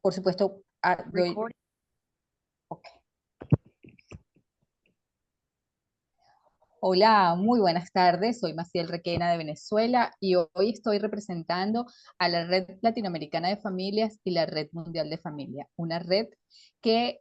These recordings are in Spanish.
Por supuesto, ok. Hola, muy buenas tardes. Soy Maciel Requena de Venezuela y hoy estoy representando a la Red Latinoamericana de Familias y la Red Mundial de Familia, una red que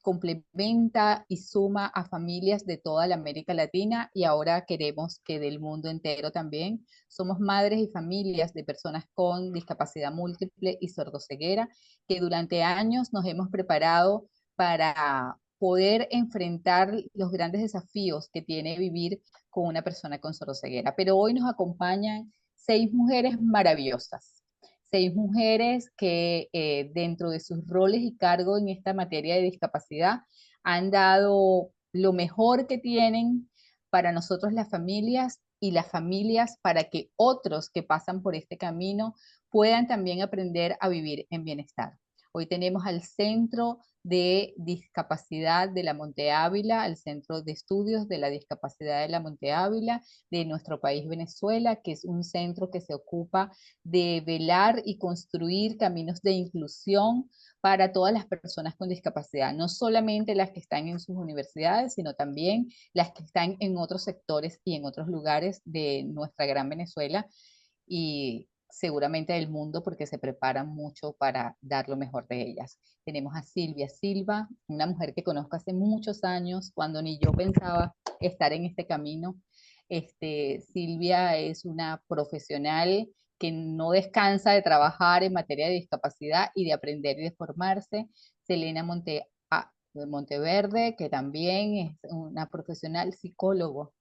complementa y suma a familias de toda la América Latina y ahora queremos que del mundo entero también. Somos madres y familias de personas con discapacidad múltiple y sordoceguera que durante años nos hemos preparado para poder enfrentar los grandes desafíos que tiene vivir con una persona con sordoceguera. Pero hoy nos acompañan 6 mujeres maravillosas, 6 mujeres que dentro de sus roles y cargos en esta materia de discapacidad han dado lo mejor que tienen para nosotros las familias y las familias para que otros que pasan por este camino puedan también aprender a vivir en bienestar. Hoy tenemos al Centro de Discapacidad de la Monte Ávila, al Centro de Estudios de la Discapacidad de la Monte Ávila de nuestro país Venezuela, que es un centro que se ocupa de velar y construir caminos de inclusión para todas las personas con discapacidad, no solamente las que están en sus universidades, sino también las que están en otros sectores y en otros lugares de nuestra gran Venezuela y seguramente del mundo porque se preparan mucho para dar lo mejor de ellas. Tenemos a Silvia Silva, una mujer que conozco hace muchos años, cuando ni yo pensaba estar en este camino. Silvia es una profesional que no descansa de trabajar en materia de discapacidad y de aprender y de formarse. Selena Monteverde, que también es una profesional psicólogo.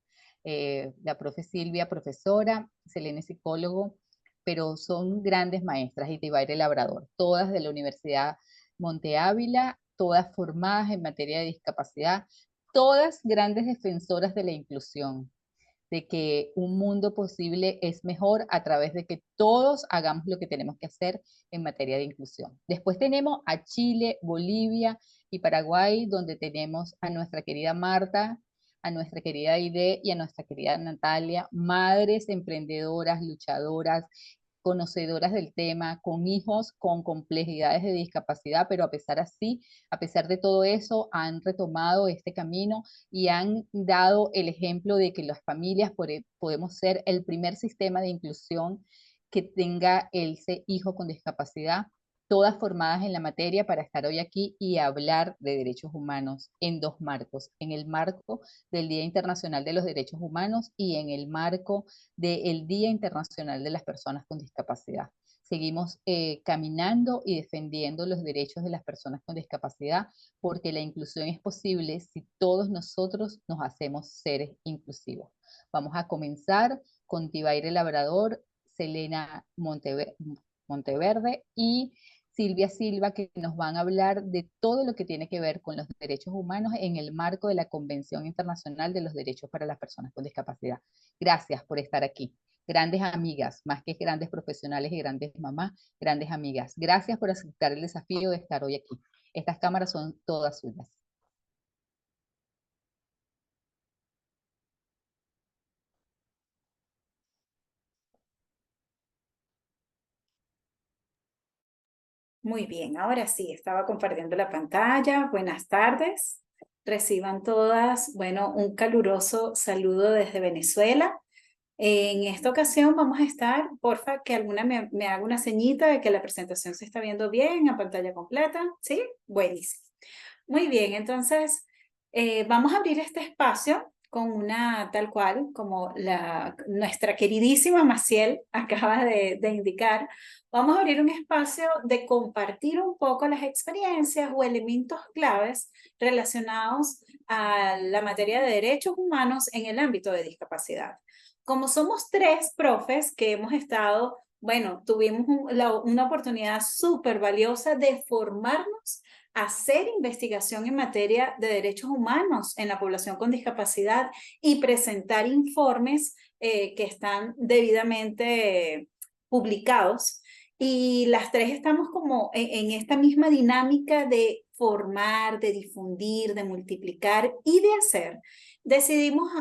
La profe Silvia, profesora, Selena es psicólogo, pero son grandes maestras, y Tibaire Labrador, todas de la Universidad Monte Ávila, todas formadas en materia de discapacidad, todas grandes defensoras de la inclusión, de que un mundo posible es mejor a través de que todos hagamos lo que tenemos que hacer en materia de inclusión. Después tenemos a Chile, Bolivia y Paraguay, donde tenemos a nuestra querida Marta, a nuestra querida Aide y a nuestra querida Natalia, madres emprendedoras, luchadoras, conocedoras del tema, con hijos con complejidades de discapacidad, pero a pesar de todo eso, han retomado este camino y han dado el ejemplo de que las familias podemos ser el primer sistema de inclusión que tenga ese hijo con discapacidad, todas formadas en la materia para estar hoy aquí y hablar de derechos humanos en dos marcos, en el marco del Día Internacional de los Derechos Humanos y en el marco del Día Internacional de las Personas con Discapacidad. Seguimos caminando y defendiendo los derechos de las personas con discapacidad porque la inclusión es posible si todos nosotros nos hacemos seres inclusivos. Vamos a comenzar con Tibaire Labrador, Selena Monteverde y Silvia Silva, que nos van a hablar de todo lo que tiene que ver con los derechos humanos en el marco de la Convención Internacional de los Derechos para las Personas con Discapacidad. Gracias por estar aquí. Grandes amigas, más que grandes profesionales y grandes mamás, grandes amigas. Gracias por aceptar el desafío de estar hoy aquí. Estas cámaras son todas suyas. Muy bien, ahora sí, estaba compartiendo la pantalla. Buenas tardes. Reciban todas, bueno, un caluroso saludo desde Venezuela. En esta ocasión vamos a estar, porfa, que alguna me haga una señita de que la presentación se está viendo bien a pantalla completa. ¿Sí? Buenísimo. Muy bien, entonces vamos a abrir este espacio con una tal cual como nuestra queridísima Maciel acaba de indicar. Vamos a abrir un espacio de compartir un poco las experiencias o elementos claves relacionados a la materia de derechos humanos en el ámbito de discapacidad. Como somos tres profes que hemos estado, bueno, tuvimos una oportunidad súper valiosa de formarnos, hacer investigación en materia de derechos humanos en la población con discapacidad y presentar informes que están debidamente publicados. Y las tres estamos como en esta misma dinámica de formar, de difundir, de multiplicar y de hacer. Decidimos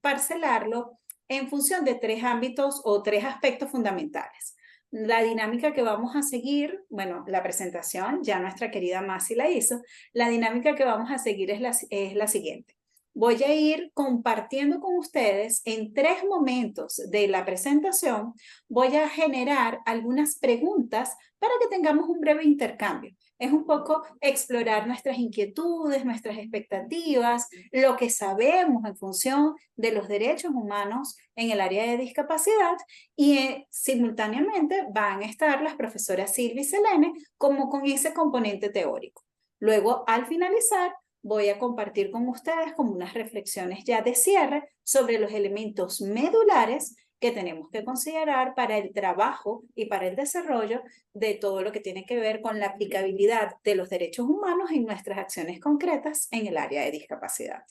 parcelarlo en función de tres ámbitos o tres aspectos fundamentales. La dinámica que vamos a seguir, bueno, la presentación ya nuestra querida Masi la hizo, la dinámica que vamos a seguir es la siguiente. Voy a ir compartiendo con ustedes en 3 momentos de la presentación, voy a generar algunas preguntas para que tengamos un breve intercambio. Es un poco explorar nuestras inquietudes, nuestras expectativas, lo que sabemos en función de los derechos humanos en el área de discapacidad y simultáneamente van a estar las profesoras Silvia y Selene como con ese componente teórico. Luego, al finalizar, voy a compartir con ustedes como unas reflexiones ya de cierre sobre los elementos medulares que tenemos que considerar para el trabajo y para el desarrollo de todo lo que tiene que ver con la aplicabilidad de los derechos humanos en nuestras acciones concretas en el área de discapacidad.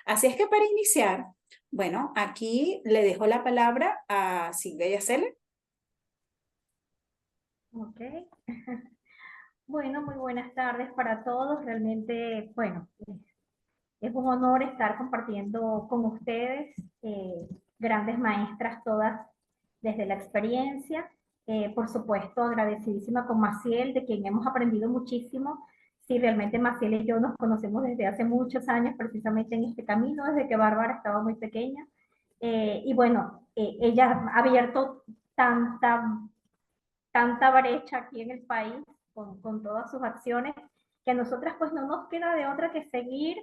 Así es que para iniciar, bueno, aquí le dejo la palabra a Silvia Yacele. Ok. Bueno, muy buenas tardes para todos. Realmente, bueno, es un honor estar compartiendo con ustedes, grandes maestras todas desde la experiencia. Por supuesto, agradecidísima con Maciel, de quien hemos aprendido muchísimo. Sí, realmente Maciel y yo nos conocemos desde hace muchos años, precisamente en este camino, desde que Bárbara estaba muy pequeña. Y bueno, ella ha abierto tanta brecha aquí en el país con todas sus acciones, que a nosotras pues no nos queda de otra que seguir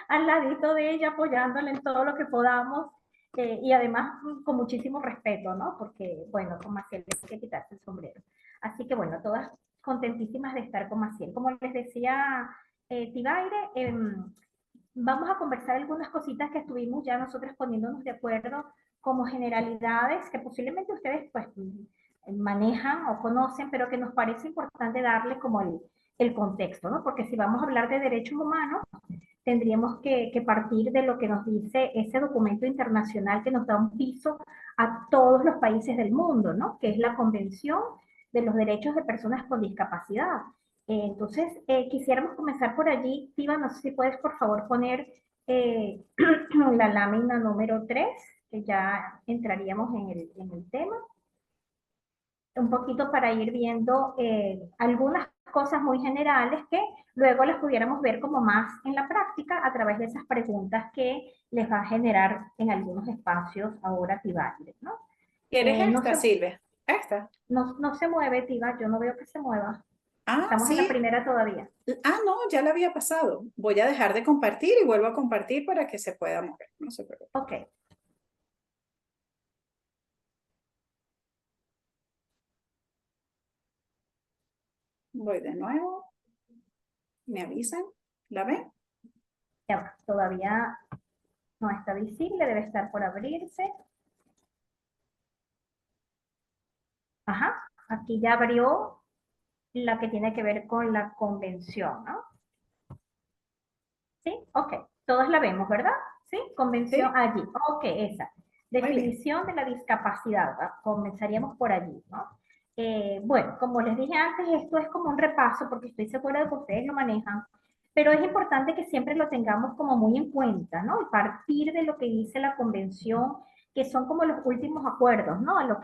al ladito de ella, apoyándola en todo lo que podamos, y además con muchísimo respeto, ¿no? Porque, bueno, con Maciel hay que quitarse el sombrero. Así que, bueno, todas contentísimas de estar con Maciel. Como les decía Tibaire, vamos a conversar algunas cositas que estuvimos ya nosotros poniéndonos de acuerdo como generalidades que posiblemente ustedes pues manejan o conocen, pero que nos parece importante darle como el contexto, ¿no? Porque si vamos a hablar de derechos humanos, tendríamos que partir de lo que nos dice ese documento internacional que nos da un piso a todos los países del mundo, ¿no? Que es la Convención de los Derechos de Personas con Discapacidad. Entonces, quisiéramos comenzar por allí. Tiva, no sé si puedes por favor poner la lámina número 3, que ya entraríamos en el tema un poquito para ir viendo algunas cosas muy generales que luego las pudiéramos ver como más en la práctica a través de esas preguntas que les va a generar en algunos espacios ahora Tibaire, ¿no? ¿Quieres No esta, se, Silvia? ¿Esta? no se mueve, Tiba, yo no veo que se mueva. Ah, Estamos en la sí. primera todavía. Ah, no, ya la había pasado. Voy a dejar de compartir y vuelvo a compartir para que se pueda mover. No se preocupe. Ok, Voy de nuevo. ¿Me avisan? ¿La ven? ya va. Todavía no está visible, debe estar por abrirse. Ajá, aquí ya abrió la que tiene que ver con la convención, ¿no? ¿Sí? Ok. Todas la vemos, ¿verdad? ¿Sí? Convención Sí, allí. Ok, esa. muy bien. Definición de la discapacidad. ¿Va? Comenzaríamos por allí, ¿no? Bueno, como les dije antes, esto es como un repaso porque estoy segura de que ustedes lo manejan, pero es importante que siempre lo tengamos como muy en cuenta, ¿no? Y partir de lo que dice la convención, que son como los últimos acuerdos, ¿no? A los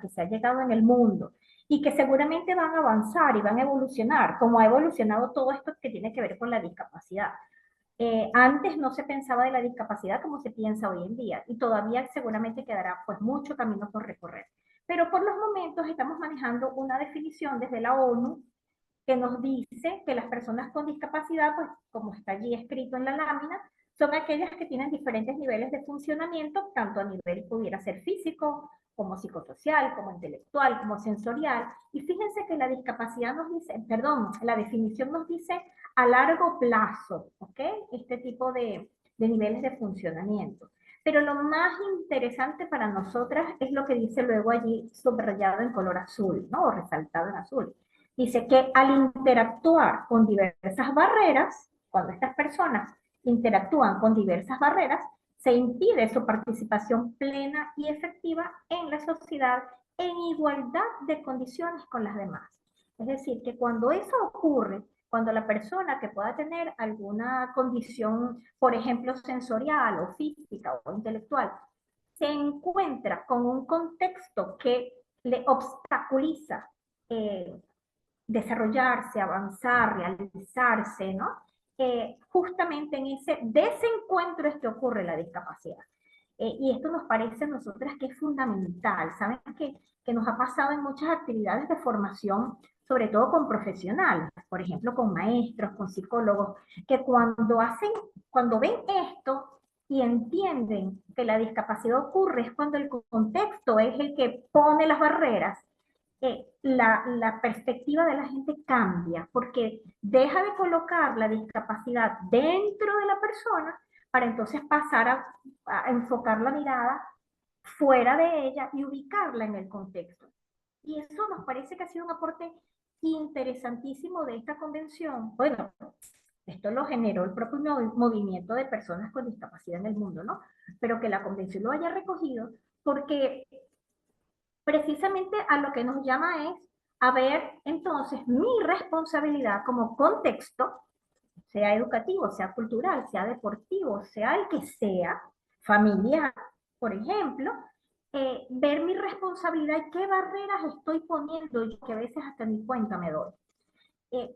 que se ha llegado en el mundo y que seguramente van a avanzar y van a evolucionar, como ha evolucionado todo esto que tiene que ver con la discapacidad. Antes no se pensaba de la discapacidad como se piensa hoy en día y todavía seguramente quedará pues mucho camino por recorrer. Pero por los momentos estamos manejando una definición desde la ONU que nos dice que las personas con discapacidad, pues como está allí escrito en la lámina, son aquellas que tienen diferentes niveles de funcionamiento, tanto a nivel pudiera ser físico, como psicosocial, como intelectual, como sensorial. Y fíjense que la discapacidad nos dice, perdón, la definición nos dice a largo plazo, ¿ok? Este tipo de niveles de funcionamiento. Pero lo más interesante para nosotras es lo que dice luego allí subrayado en color azul, ¿no? O resaltado en azul. Dice que al interactuar con diversas barreras, cuando estas personas interactúan con diversas barreras, se impide su participación plena y efectiva en la sociedad en igualdad de condiciones con las demás. Es decir, que cuando eso ocurre, cuando la persona que pueda tener alguna condición, por ejemplo, sensorial o física o intelectual, se encuentra con un contexto que le obstaculiza desarrollarse, avanzar, realizarse, ¿no? Justamente en ese desencuentro es que ocurre la discapacidad. Y esto nos parece a nosotras que es fundamental. ¿Saben que nos ha pasado en muchas actividades de formación, sobre todo con profesionales, por ejemplo, con maestros, con psicólogos, que cuando ven esto y entienden que la discapacidad ocurre es cuando el contexto es el que pone las barreras, la perspectiva de la gente cambia, porque deja de colocar la discapacidad dentro de la persona para entonces pasar a enfocar la mirada fuera de ella y ubicarla en el contexto. Y eso nos parece que ha sido un aporte interesantísimo de esta convención. Bueno, esto lo generó el propio movimiento de personas con discapacidad en el mundo, ¿no? Pero que la convención lo haya recogido porque precisamente a lo que nos llama es a ver entonces mi responsabilidad como contexto, sea educativo, sea cultural, sea deportivo, sea el que sea, familiar, por ejemplo, ver mi responsabilidad y qué barreras estoy poniendo yo, que a veces hasta ni cuenta me doy.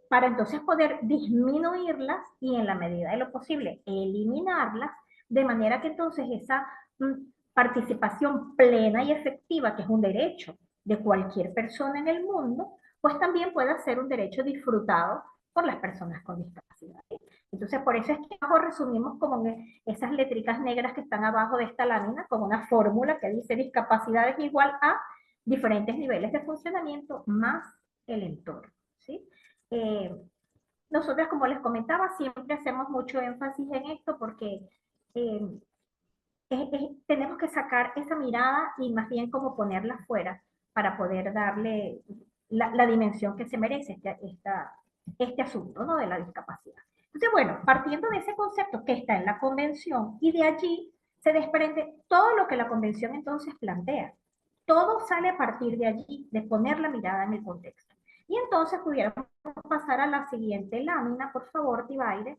Para entonces poder disminuirlas y en la medida de lo posible eliminarlas, de manera que entonces esa participación plena y efectiva, que es un derecho de cualquier persona en el mundo, pues también pueda ser un derecho disfrutado por las personas con discapacidad. Entonces, por eso es que abajo resumimos como esas letricas negras que están abajo de esta lámina, como una fórmula que dice discapacidad es igual a diferentes niveles de funcionamiento más el entorno, ¿sí? Eh, Nosotras, como les comentaba, siempre hacemos mucho énfasis en esto porque eh, tenemos que sacar esa mirada y más bien como ponerla fuera para poder darle la dimensión que se merece este asunto, ¿no? De la discapacidad. Entonces, bueno, partiendo de ese concepto que está en la convención y de allí se desprende todo lo que la convención entonces plantea. Todo sale a partir de allí, de poner la mirada en el contexto. Y entonces pudiéramos pasar a la siguiente lámina, por favor, Tibaire,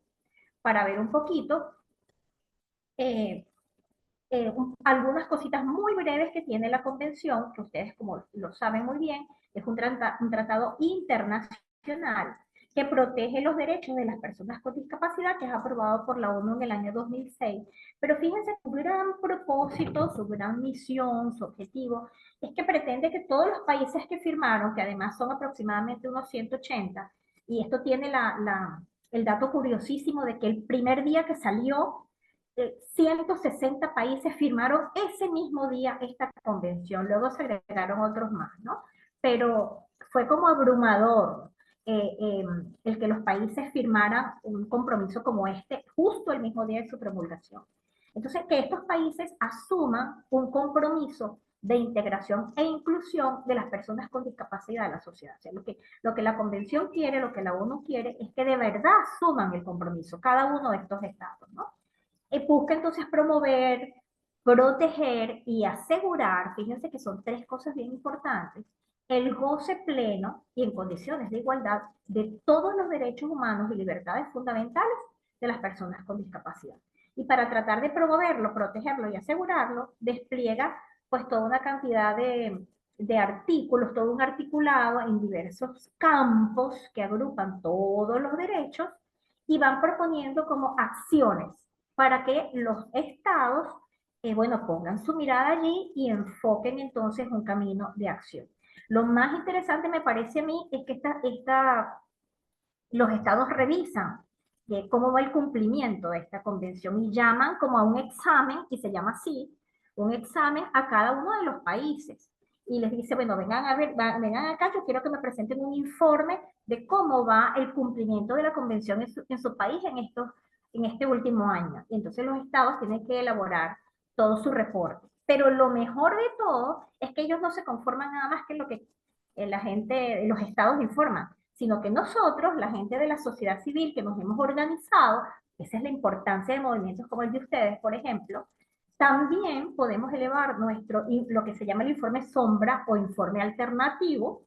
para ver un poquito eh, algunas cositas muy breves que tiene la convención, que ustedes como lo saben muy bien, es un tratado internacional que protege los derechos de las personas con discapacidad, que es aprobado por la ONU en el año 2006. Pero fíjense, su gran propósito, su gran misión, su objetivo, es que pretende que todos los países que firmaron, que además son aproximadamente unos 180, y esto tiene el dato curiosísimo de que el primer día que salió, 160 países firmaron ese mismo día esta convención, luego se agregaron otros más, ¿no? Pero fue como abrumador el que los países firmaran un compromiso como este justo el mismo día de su promulgación. Entonces, que estos países asuman un compromiso de integración e inclusión de las personas con discapacidad en la sociedad. O sea, lo que la convención quiere, lo que la ONU quiere, es que de verdad asuman el compromiso, cada uno de estos estados, ¿no? Busca entonces promover, proteger y asegurar, fíjense que son tres cosas bien importantes, el goce pleno y en condiciones de igualdad de todos los derechos humanos y libertades fundamentales de las personas con discapacidad. Y para tratar de promoverlo, protegerlo y asegurarlo, despliega pues toda una cantidad de artículos, todo un articulado en diversos campos que agrupan todos los derechos y van proponiendo como acciones para que los estados, bueno, pongan su mirada allí y enfoquen entonces un camino de acción. Lo más interesante me parece a mí es que los estados revisan cómo va el cumplimiento de esta convención y llaman como a un examen, y se llama así, un examen a cada uno de los países. Y les dice, bueno, vengan a ver, vengan acá, yo quiero que me presenten un informe de cómo va el cumplimiento de la convención en su país en este último año. Y entonces los estados tienen que elaborar todo su reporte. Pero lo mejor de todo es que ellos no se conforman nada más que lo que la gente, los estados informan, sino que nosotros, la gente de la sociedad civil que nos hemos organizado, esa es la importancia de movimientos como el de ustedes, por ejemplo, también podemos elevar lo que se llama el informe sombra o informe alternativo,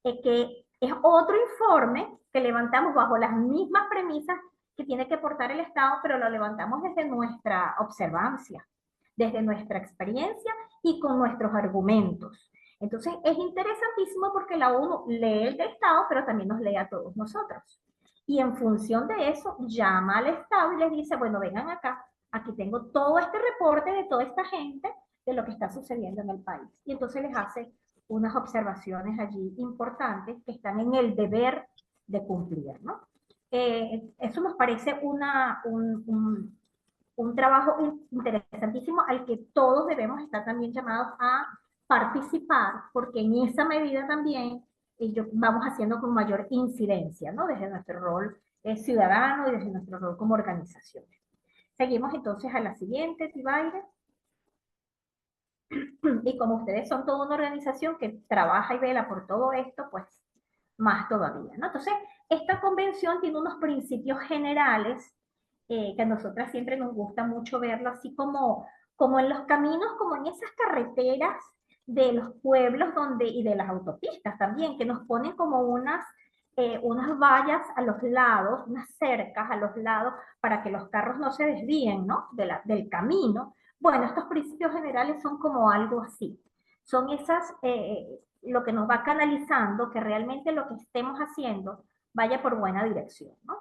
que es otro informe que levantamos bajo las mismas premisas que tiene que aportar el Estado, pero lo levantamos desde nuestra observancia, desde nuestra experiencia y con nuestros argumentos. Entonces es interesantísimo porque la ONU lee el Estado, pero también nos lee a todos nosotros. Y en función de eso, llama al Estado y les dice, bueno, vengan acá, aquí tengo todo este reporte de toda esta gente, de lo que está sucediendo en el país. Y entonces les hace unas observaciones allí importantes que están en el deber de cumplir, ¿no? Eso nos parece un trabajo interesantísimo al que todos debemos estar también llamados a participar, porque en esa medida también vamos haciendo con mayor incidencia, ¿no? Desde nuestro rol ciudadano y desde nuestro rol como organizaciones. Seguimos entonces a la siguiente, Tibaire. Y como ustedes son toda una organización que trabaja y vela por todo esto, pues más todavía, ¿no? Entonces, esta convención tiene unos principios generales que a nosotras siempre nos gusta mucho verlo, así como en los caminos, como en esas carreteras de los pueblos y de las autopistas también, que nos ponen como unas vallas a los lados, unas cercas a los lados, para que los carros no se desvíen, ¿no? Del camino. Bueno, estos principios generales son como algo así. Son lo que nos va canalizando, que realmente lo que estemos haciendo vaya por buena dirección, ¿no?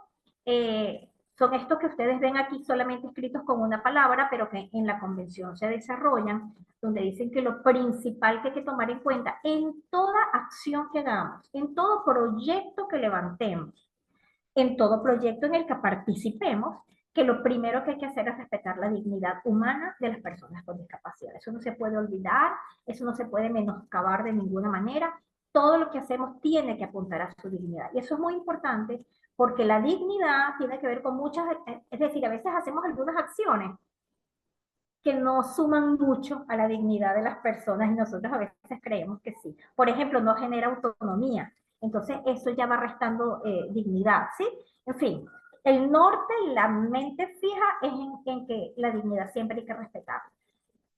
Son estos que ustedes ven aquí solamente escritos con una palabra, pero que en la convención se desarrollan, donde dicen que lo principal que hay que tomar en cuenta en toda acción que hagamos, en todo proyecto que levantemos, en todo proyecto en el que participemos, que lo primero que hay que hacer es respetar la dignidad humana de las personas con discapacidad. Eso no se puede olvidar, eso no se puede menoscabar de ninguna manera. Todo lo que hacemos tiene que apuntar a su dignidad. Y eso es muy importante porque la dignidad tiene que ver con muchas, es decir, a veces hacemos algunas acciones que no suman mucho a la dignidad de las personas y nosotros a veces creemos que sí. Por ejemplo, no genera autonomía. Entonces, eso ya va restando dignidad, ¿sí? En fin, el norte y la mente fija es en que la dignidad siempre hay que respetar.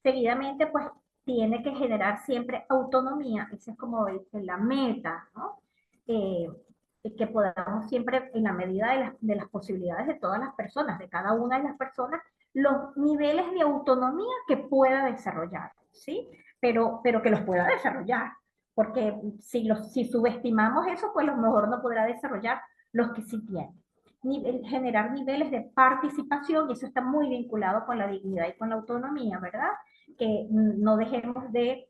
Seguidamente, pues, tiene que generar siempre autonomía. Esa es como la meta, ¿no? Que podamos siempre, en la medida de las posibilidades de todas las personas, de cada una de las personas, los niveles de autonomía que pueda desarrollar, ¿sí? Pero que los pueda desarrollar, porque si subestimamos eso, pues a lo mejor no podrá desarrollar los que sí tienen. Generar niveles de participación, y eso está muy vinculado con la dignidad y con la autonomía, ¿verdad? Que no dejemos de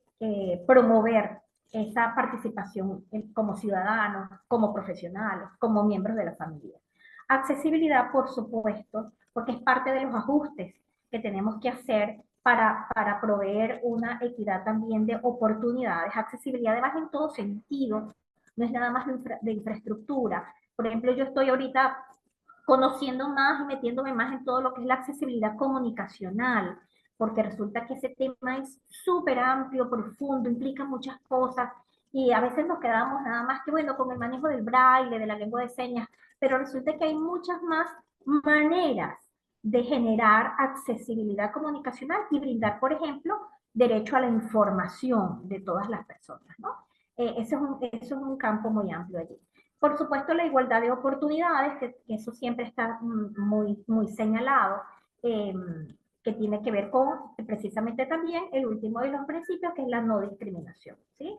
promover esa participación como ciudadanos, como profesionales, como miembros de la familia. Accesibilidad, por supuesto, porque es parte de los ajustes que tenemos que hacer para proveer una equidad también de oportunidades. Accesibilidad además en todo sentido, no es nada más de infraestructura. Por ejemplo, yo estoy ahorita conociendo más y metiéndome más en todo lo que es la accesibilidad comunicacional, porque resulta que ese tema es súper amplio, profundo, implica muchas cosas, y a veces nos quedamos nada más que, bueno, con el manejo del braille, de la lengua de señas, pero resulta que hay muchas más maneras de generar accesibilidad comunicacional y brindar, por ejemplo, derecho a la información de todas las personas, ¿no? Eso es un campo muy amplio allí. Por supuesto, la igualdad de oportunidades, que eso siempre está muy señalado, que tiene que ver con precisamente también el último de los principios, que es la no discriminación, ¿sí?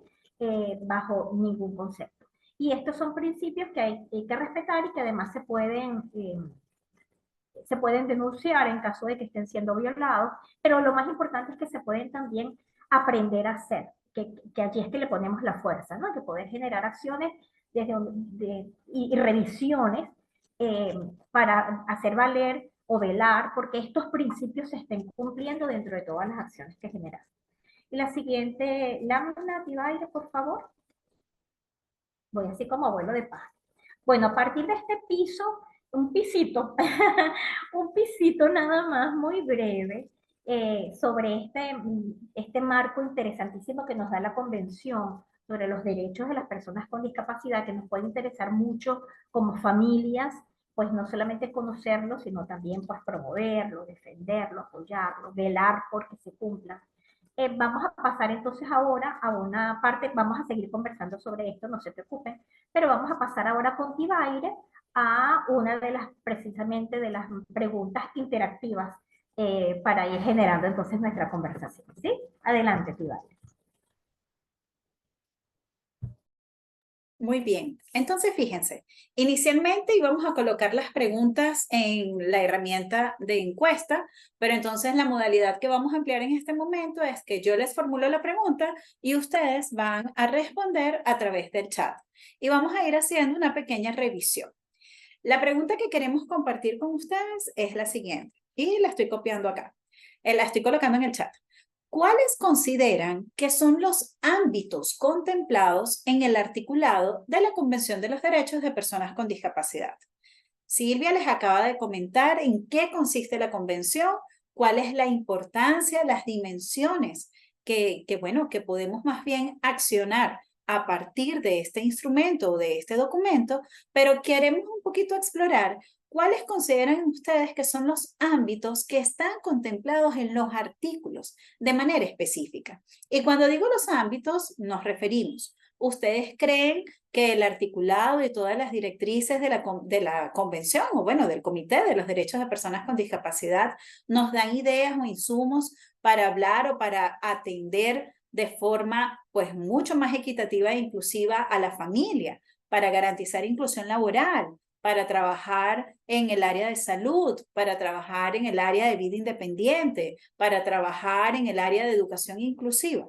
Bajo ningún concepto. Y estos son principios que hay que respetar y que además se pueden denunciar en caso de que estén siendo violados, pero lo más importante es que se pueden también aprender a hacer, que allí es que le ponemos la fuerza, ¿no? Que poder generar acciones y revisiones para hacer valer o velar porque estos principios se estén cumpliendo dentro de todas las acciones que generan. Y la siguiente lámina, Tibaire, por favor. Voy así como abuelo de paz. Bueno, a partir de este piso, un pisito, un pisito nada más muy breve sobre este marco interesantísimo que nos da la Convención sobre los derechos de las personas con discapacidad, que nos puede interesar mucho como familias, pues no solamente conocerlo, sino también pues promoverlo, defenderlo, apoyarlo, velar porque se cumpla. Vamos a pasar entonces ahora a una parte, vamos a seguir conversando sobre esto, no se preocupen, pero vamos a pasar ahora con Tibaire a una de las, precisamente de las preguntas interactivas para ir generando entonces nuestra conversación, ¿sí? Adelante, Tibaire. Muy bien. Entonces, fíjense, inicialmente íbamos a colocar las preguntas en la herramienta de encuesta, pero entonces la modalidad que vamos a emplear en este momento es que yo les formulo la pregunta y ustedes van a responder a través del chat. Y vamos a ir haciendo una pequeña revisión. La pregunta que queremos compartir con ustedes es la siguiente, y la estoy copiando acá. La estoy colocando en el chat. ¿Cuáles consideran que son los ámbitos contemplados en el articulado de la Convención de los Derechos de Personas con Discapacidad? Silvia les acaba de comentar en qué consiste la convención, cuál es la importancia, las dimensiones que podemos más bien accionar a partir de este instrumento o de este documento, pero queremos un poquito explorar cuáles consideran ustedes que son los ámbitos que están contemplados en los artículos de manera específica. Y cuando digo los ámbitos, nos referimos. ¿Ustedes creen que el articulado y todas las directrices de la convención o bueno, del Comité de los Derechos de Personas con Discapacidad nos dan ideas o insumos para hablar o para atender de forma pues mucho más equitativa e inclusiva a la familia, para garantizar inclusión laboral, para trabajar en el área de salud, para trabajar en el área de vida independiente, para trabajar en el área de educación inclusiva?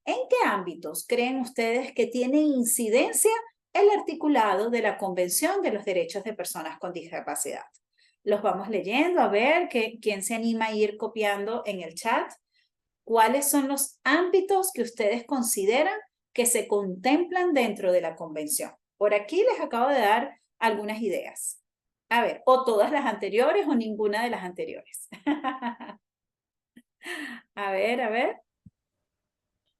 ¿En qué ámbitos creen ustedes que tiene incidencia el articulado de la Convención de los Derechos de Personas con Discapacidad? Los vamos leyendo a ver quién se anima a ir copiando en el chat. ¿Cuáles son los ámbitos que ustedes consideran que se contemplan dentro de la Convención? Por aquí les acabo de dar algunas ideas. A ver, o todas las anteriores o ninguna de las anteriores. A ver.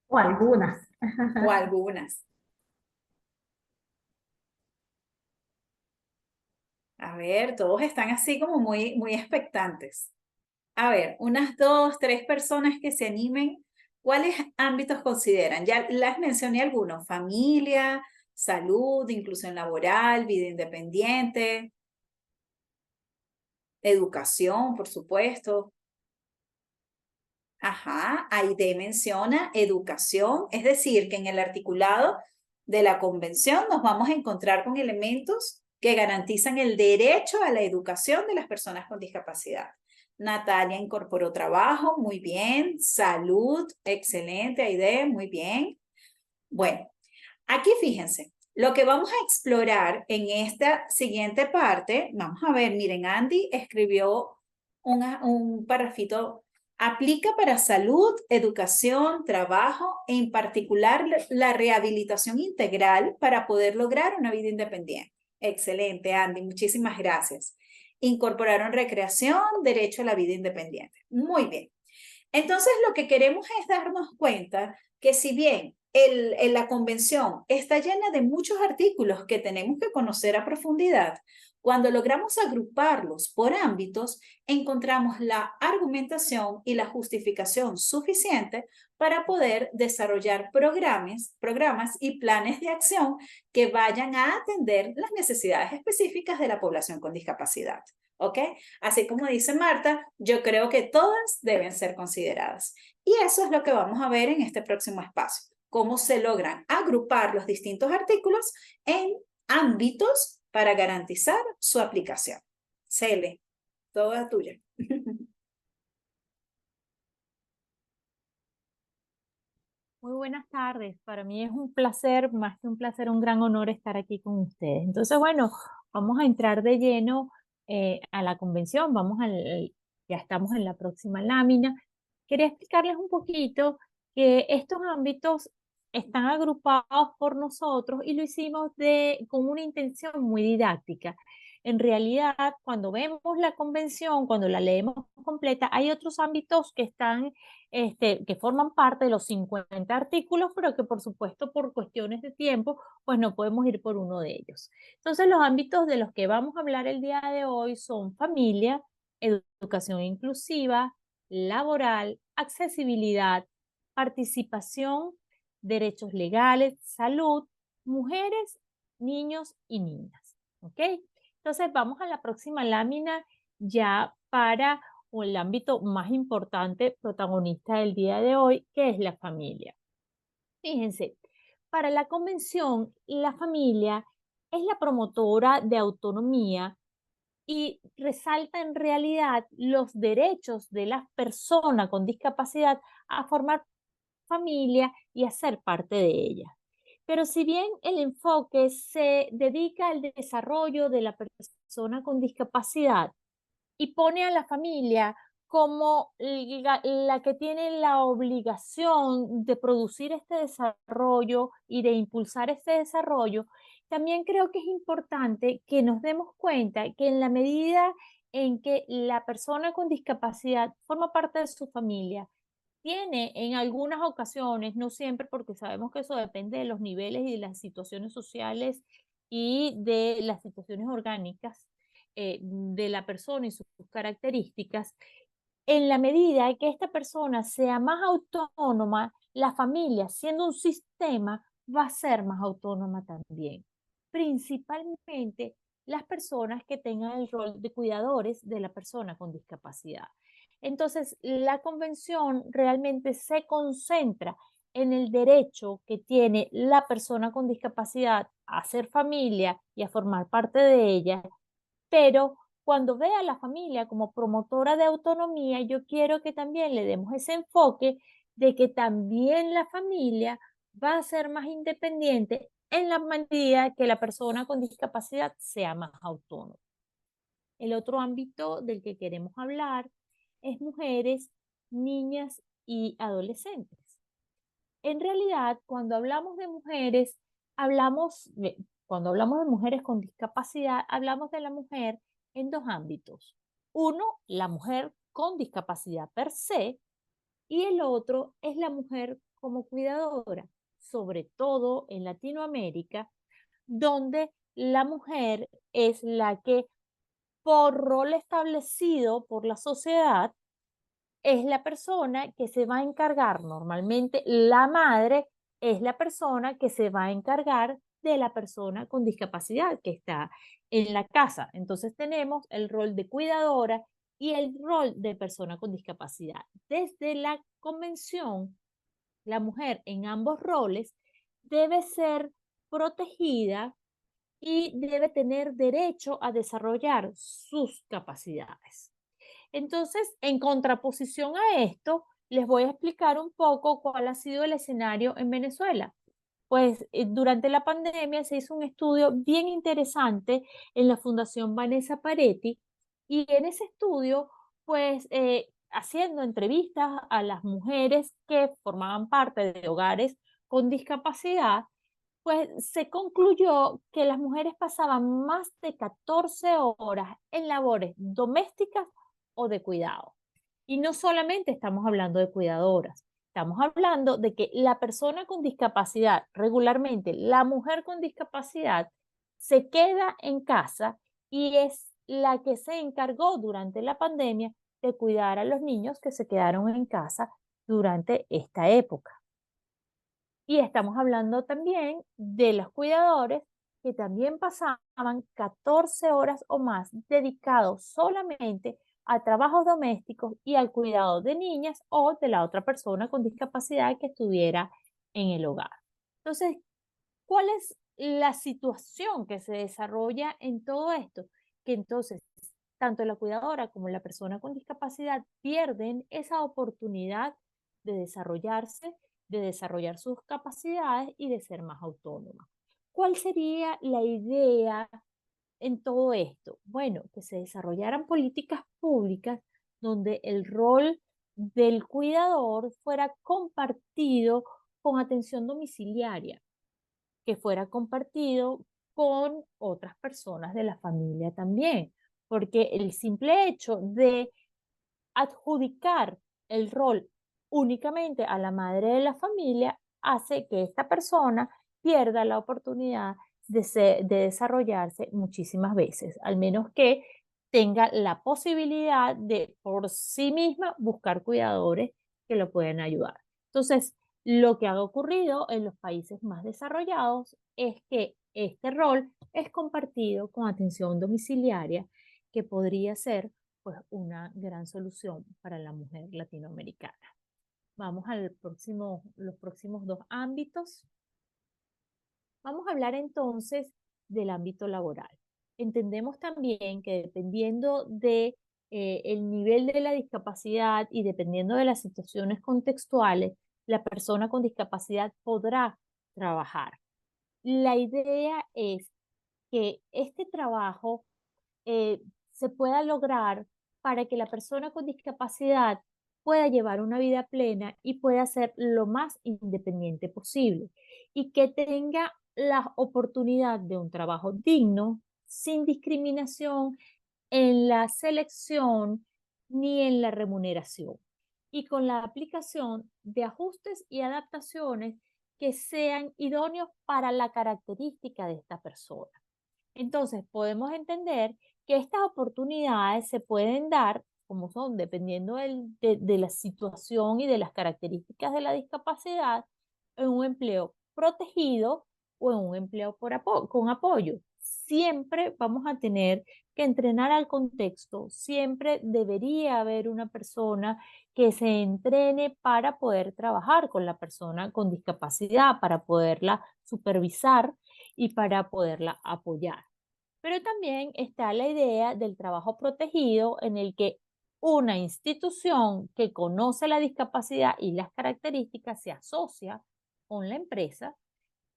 O algunas. O algunas. A ver, todos están así como muy expectantes. A ver, unas 2, 3 personas que se animen. ¿Cuáles ámbitos consideran? Ya las mencioné algunos: familia, salud, inclusión laboral, vida independiente, educación, por supuesto. Ajá, Aide menciona educación, es decir, que en el articulado de la convención nos vamos a encontrar con elementos que garantizan el derecho a la educación de las personas con discapacidad. Natalia incorporó trabajo, muy bien. Salud, excelente, Aide, muy bien. Bueno, aquí fíjense, lo que vamos a explorar en esta siguiente parte, vamos a ver, miren, Andy escribió un parrafito. Aplica para salud, educación, trabajo, en particular la rehabilitación integral para poder lograr una vida independiente. Excelente, Andy, muchísimas gracias. Incorporaron recreación, derecho a la vida independiente. Muy bien. Entonces, lo que queremos es darnos cuenta que si bien la convención está llena de muchos artículos que tenemos que conocer a profundidad, cuando logramos agruparlos por ámbitos, encontramos la argumentación y la justificación suficiente para poder desarrollar programas y planes de acción que vayan a atender las necesidades específicas de la población con discapacidad. ¿Ok? Así como dice Marta, yo creo que todas deben ser consideradas. Y eso es lo que vamos a ver en este próximo espacio. Cómo se logran agrupar los distintos artículos en ámbitos para garantizar su aplicación. Cele, toda tuya. Muy buenas tardes. Para mí es un placer, más que un placer, un gran honor estar aquí con ustedes. Entonces, bueno, vamos a entrar de lleno a la convención. Ya estamos en la próxima lámina. Quería explicarles un poquito que estos ámbitos están agrupados por nosotros y lo hicimos con una intención muy didáctica. En realidad, cuando vemos la convención, cuando la leemos completa, hay otros ámbitos que están que forman parte de los 50 artículos, pero que por supuesto por cuestiones de tiempo, pues no podemos ir por uno de ellos. Entonces los ámbitos de los que vamos a hablar el día de hoy son familia, educación inclusiva, laboral, accesibilidad, participación, derechos legales, salud, mujeres, niños y niñas. ¿Ok? Entonces vamos a la próxima lámina ya para o el ámbito más importante protagonista del día de hoy, que es la familia. Fíjense, para la convención, la familia es la promotora de autonomía y resalta en realidad los derechos de la persona con discapacidad a formar familia y a ser parte de ella. Pero si bien el enfoque se dedica al desarrollo de la persona con discapacidad y pone a la familia como la que tiene la obligación de producir este desarrollo y de impulsar este desarrollo, también creo que es importante que nos demos cuenta que en la medida en que la persona con discapacidad forma parte de su familia, tiene en algunas ocasiones, no siempre, porque sabemos que eso depende de los niveles y de las situaciones sociales y de las situaciones orgánicas de la persona y sus características, en la medida que esta persona sea más autónoma, la familia, siendo un sistema, va a ser más autónoma también. Principalmente las personas que tengan el rol de cuidadores de la persona con discapacidad. Entonces, la convención realmente se concentra en el derecho que tiene la persona con discapacidad a hacer familia y a formar parte de ella, pero cuando ve a la familia como promotora de autonomía, yo quiero que también le demos ese enfoque de que también la familia va a ser más independiente en la medida que la persona con discapacidad sea más autónoma. El otro ámbito del que queremos hablar es mujeres, niñas y adolescentes. En realidad, cuando hablamos de mujeres, cuando hablamos de mujeres con discapacidad, hablamos de la mujer en dos ámbitos. Uno, la mujer con discapacidad per se, y el otro es la mujer como cuidadora, sobre todo en Latinoamérica, donde la mujer es la que, por rol establecido por la sociedad, es la persona que se va a encargar, normalmente la madre es la persona que se va a encargar de la persona con discapacidad que está en la casa. Entonces tenemos el rol de cuidadora y el rol de persona con discapacidad. Desde la convención, la mujer en ambos roles debe ser protegida y debe tener derecho a desarrollar sus capacidades. Entonces, en contraposición a esto, les voy a explicar un poco cuál ha sido el escenario en Venezuela. Pues durante la pandemia se hizo un estudio bien interesante en la Fundación Vanessa Paretti y en ese estudio, pues haciendo entrevistas a las mujeres que formaban parte de hogares con discapacidad, pues se concluyó que las mujeres pasaban más de 14 horas en labores domésticas o de cuidado. Y no solamente estamos hablando de cuidadoras, estamos hablando de que la persona con discapacidad, regularmente la mujer con discapacidad, se queda en casa y es la que se encargó durante la pandemia de cuidar a los niños que se quedaron en casa durante esta época. Y estamos hablando también de los cuidadores que también pasaban 14 horas o más dedicados solamente a trabajos domésticos y al cuidado de niñas o de la otra persona con discapacidad que estuviera en el hogar. Entonces, ¿cuál es la situación que se desarrolla en todo esto? Que entonces, tanto la cuidadora como la persona con discapacidad pierden esa oportunidad de desarrollarse, de desarrollar sus capacidades y de ser más autónomas. ¿Cuál sería la idea en todo esto? Bueno, que se desarrollaran políticas públicas donde el rol del cuidador fuera compartido con atención domiciliaria, que fuera compartido con otras personas de la familia también, porque el simple hecho de adjudicar el rol únicamente a la madre de la familia hace que esta persona pierda la oportunidad de desarrollarse muchísimas veces, al menos que tenga la posibilidad de por sí misma buscar cuidadores que lo puedan ayudar. Entonces, lo que ha ocurrido en los países más desarrollados es que este rol es compartido con atención domiciliaria, que podría ser pues una gran solución para la mujer latinoamericana. Vamos al próximo, los próximos dos ámbitos. Vamos a hablar entonces del ámbito laboral. Entendemos también que dependiendo de el nivel de la discapacidad y dependiendo de las situaciones contextuales, la persona con discapacidad podrá trabajar. La idea es que este trabajo se pueda lograr para que la persona con discapacidad pueda llevar una vida plena y pueda ser lo más independiente posible y que tenga la oportunidad de un trabajo digno, sin discriminación en la selección ni en la remuneración, y con la aplicación de ajustes y adaptaciones que sean idóneos para la característica de esta persona. Entonces, podemos entender que estas oportunidades se pueden dar, como son, dependiendo de la situación y de las características de la discapacidad, en un empleo protegido o en un empleo con apoyo. Siempre vamos a tener que entrenar al contexto, siempre debería haber una persona que se entrene para poder trabajar con la persona con discapacidad, para poderla supervisar y para poderla apoyar. Pero también está la idea del trabajo protegido en el que una institución que conoce la discapacidad y las características se asocia con la empresa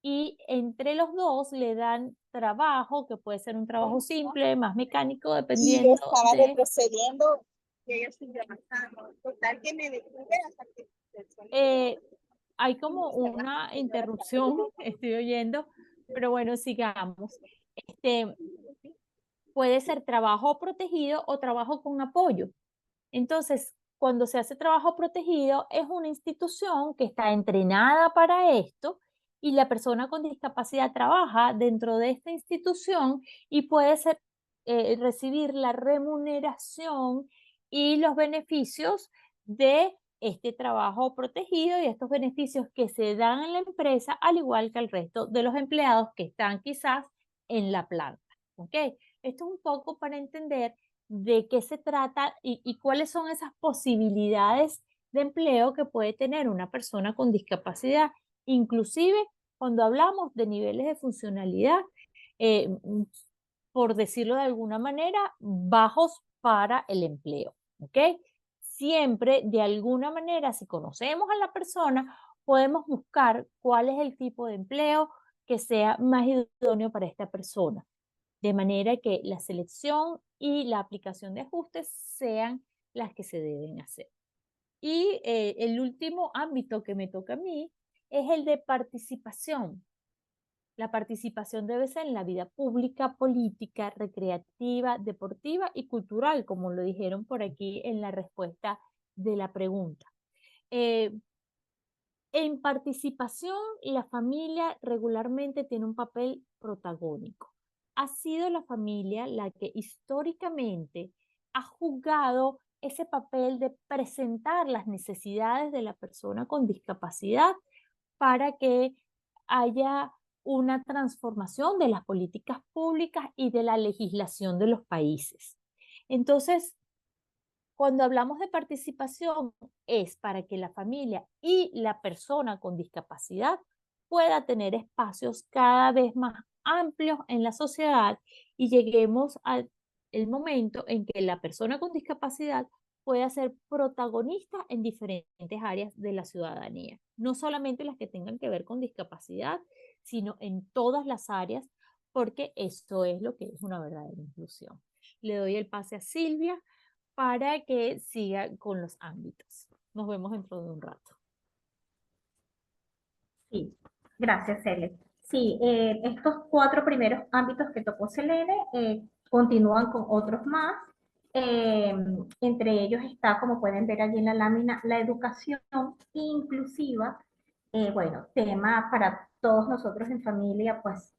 y entre los dos le dan trabajo, que puede ser un trabajo simple, más mecánico, Y dependiendo estaba de... retrocediendo, que yo estoy avanzando. Total que me detuve hasta que el sonido eh, hay como una interrupción, estoy oyendo, pero bueno, sigamos. Este, puede ser trabajo protegido o trabajo con apoyo. Entonces, cuando se hace trabajo protegido, es una institución que está entrenada para esto y la persona con discapacidad trabaja dentro de esta institución y puede recibir la remuneración y los beneficios de este trabajo protegido y estos beneficios que se dan en la empresa, al igual que al resto de los empleados que están quizás en la planta. ¿Ok? Esto es un poco para entender de qué se trata y cuáles son esas posibilidades de empleo que puede tener una persona con discapacidad, inclusive cuando hablamos de niveles de funcionalidad, eh, mm, por decirlo de alguna manera, bajos para el empleo, ¿ok? Siempre, de alguna manera, si conocemos a la persona, podemos buscar cuál es el tipo de empleo que sea más idóneo para esta persona, de manera que la selección y la aplicación de ajustes sean las que se deben hacer. Y el último ámbito que me toca a mí es el de participación. La participación debe ser en la vida pública, política, recreativa, deportiva y cultural, como lo dijeron por aquí en la respuesta de la pregunta. En participación, la familia regularmente tiene un papel protagónico. Ha sido la familia la que históricamente ha jugado ese papel de presentar las necesidades de la persona con discapacidad para que haya una transformación de las políticas públicas y de la legislación de los países. Entonces, cuando hablamos de participación, es para que la familia y la persona con discapacidad pueda tener espacios cada vez más amplios en la sociedad y lleguemos al el momento en que la persona con discapacidad pueda ser protagonista en diferentes áreas de la ciudadanía, no solamente las que tengan que ver con discapacidad, sino en todas las áreas, porque esto es lo que es una verdadera inclusión. Le doy el pase a Silvia para que siga con los ámbitos. Nos vemos dentro de un rato. Sí, gracias, Cele. Sí, estos 4 primeros ámbitos que tocó Selene continúan con otros más. Eh, Entre ellos está, como pueden ver allí en la lámina, la educación inclusiva. Bueno, tema para todos nosotros en familia, pues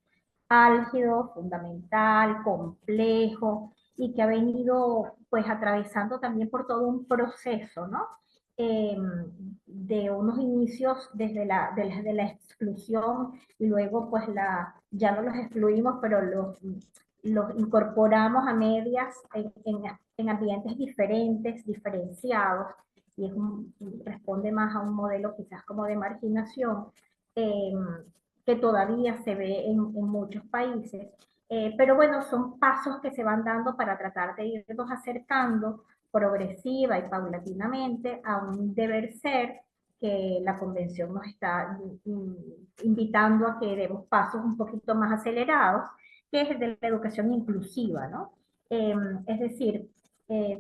álgido, fundamental, complejo y que ha venido pues atravesando también por todo un proceso, ¿no? Eh, de unos inicios desde la exclusión y luego pues ya no los excluimos, pero los incorporamos a medias en ambientes diferentes, diferenciados, y responde más a un modelo quizás como de marginación. que todavía se ve en muchos países. Pero bueno, son pasos que se van dando para tratar de irnos acercando progresiva y paulatinamente a un deber ser que la convención nos está invitando a que demos pasos un poquito más acelerados, que es el de la educación inclusiva, ¿no? Es decir,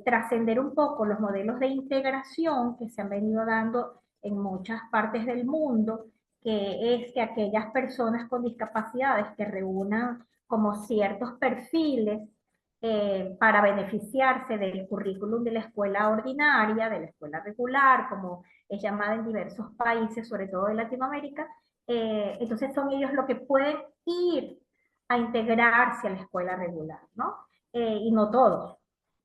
trascender un poco los modelos de integración que se han venido dando en muchas partes del mundo, que es que aquellas personas con discapacidades que reúnan como ciertos perfiles para beneficiarse del currículum de la escuela ordinaria, de la escuela regular, como es llamada en diversos países, sobre todo de Latinoamérica, entonces son ellos los que pueden ir a integrarse a la escuela regular, ¿no? Y no todos.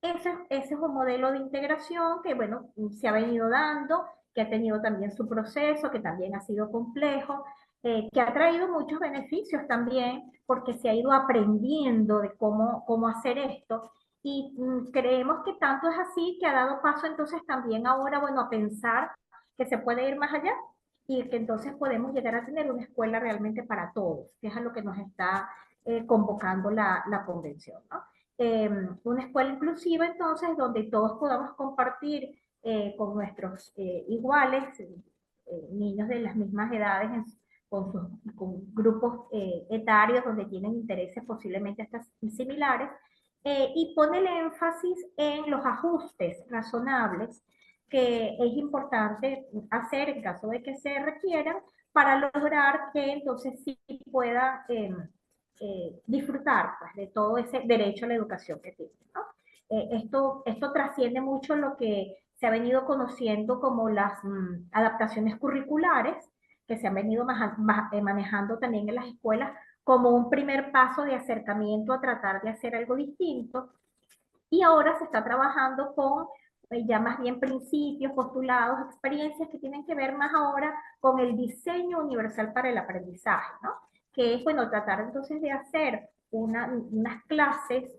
Ese es un modelo de integración que, bueno, se ha venido dando, que ha tenido también su proceso, que también ha sido complejo, que ha traído muchos beneficios también, porque se ha ido aprendiendo de cómo hacer esto. Y creemos que tanto es así que ha dado paso entonces también ahora, bueno, a pensar que se puede ir más allá y que entonces podemos llegar a tener una escuela realmente para todos, que es a lo que nos está convocando la convención, ¿no? Una escuela inclusiva entonces donde todos podamos compartir con nuestros iguales, niños de las mismas edades, con grupos etarios donde tienen intereses posiblemente hasta similares, y pone el énfasis en los ajustes razonables que es importante hacer en caso de que se requieran para lograr que entonces sí pueda disfrutar pues, de todo ese derecho a la educación que tiene, ¿no? Esto trasciende mucho lo que se ha venido conociendo como las adaptaciones curriculares, que se han venido manejando también en las escuelas como un primer paso de acercamiento a tratar de hacer algo distinto. Y ahora se está trabajando con ya más bien principios, postulados, experiencias que tienen que ver más ahora con el diseño universal para el aprendizaje, ¿no? Que es, bueno, tratar entonces de hacer unas clases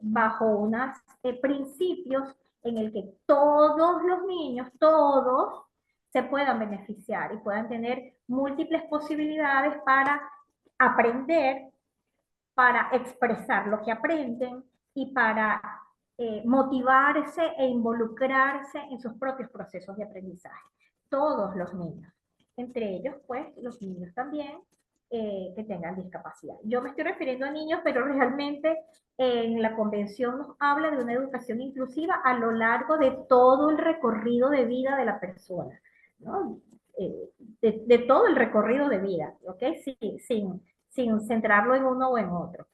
bajo unos principios en el que todos los niños, todos, se puedan beneficiar y puedan tener múltiples posibilidades para aprender, para expresar lo que aprenden y para motivarse e involucrarse en sus propios procesos de aprendizaje. Todos los niños, entre ellos pues los niños también que tengan discapacidad. Yo me estoy refiriendo a niños, pero realmente en la convención nos habla de una educación inclusiva a lo largo de todo el recorrido de vida de la persona, ¿no? De todo el recorrido de vida, ¿ok? Sí, sin centrarlo en uno o en otro.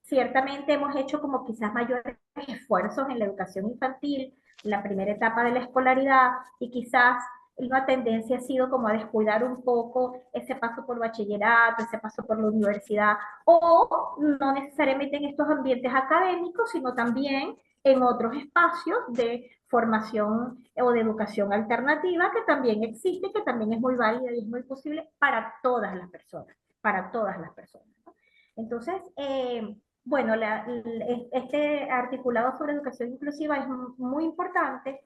Ciertamente hemos hecho como quizás mayores esfuerzos en la educación infantil, la primera etapa de la escolaridad, y quizás una tendencia ha sido como a descuidar un poco ese paso por bachillerato, ese paso por la universidad, o no necesariamente en estos ambientes académicos, sino también en otros espacios de formación o de educación alternativa que también existe, que también es muy válida y es muy posible para todas las personas, para todas las personas, ¿no? Entonces, bueno, este articulado sobre educación inclusiva es muy importante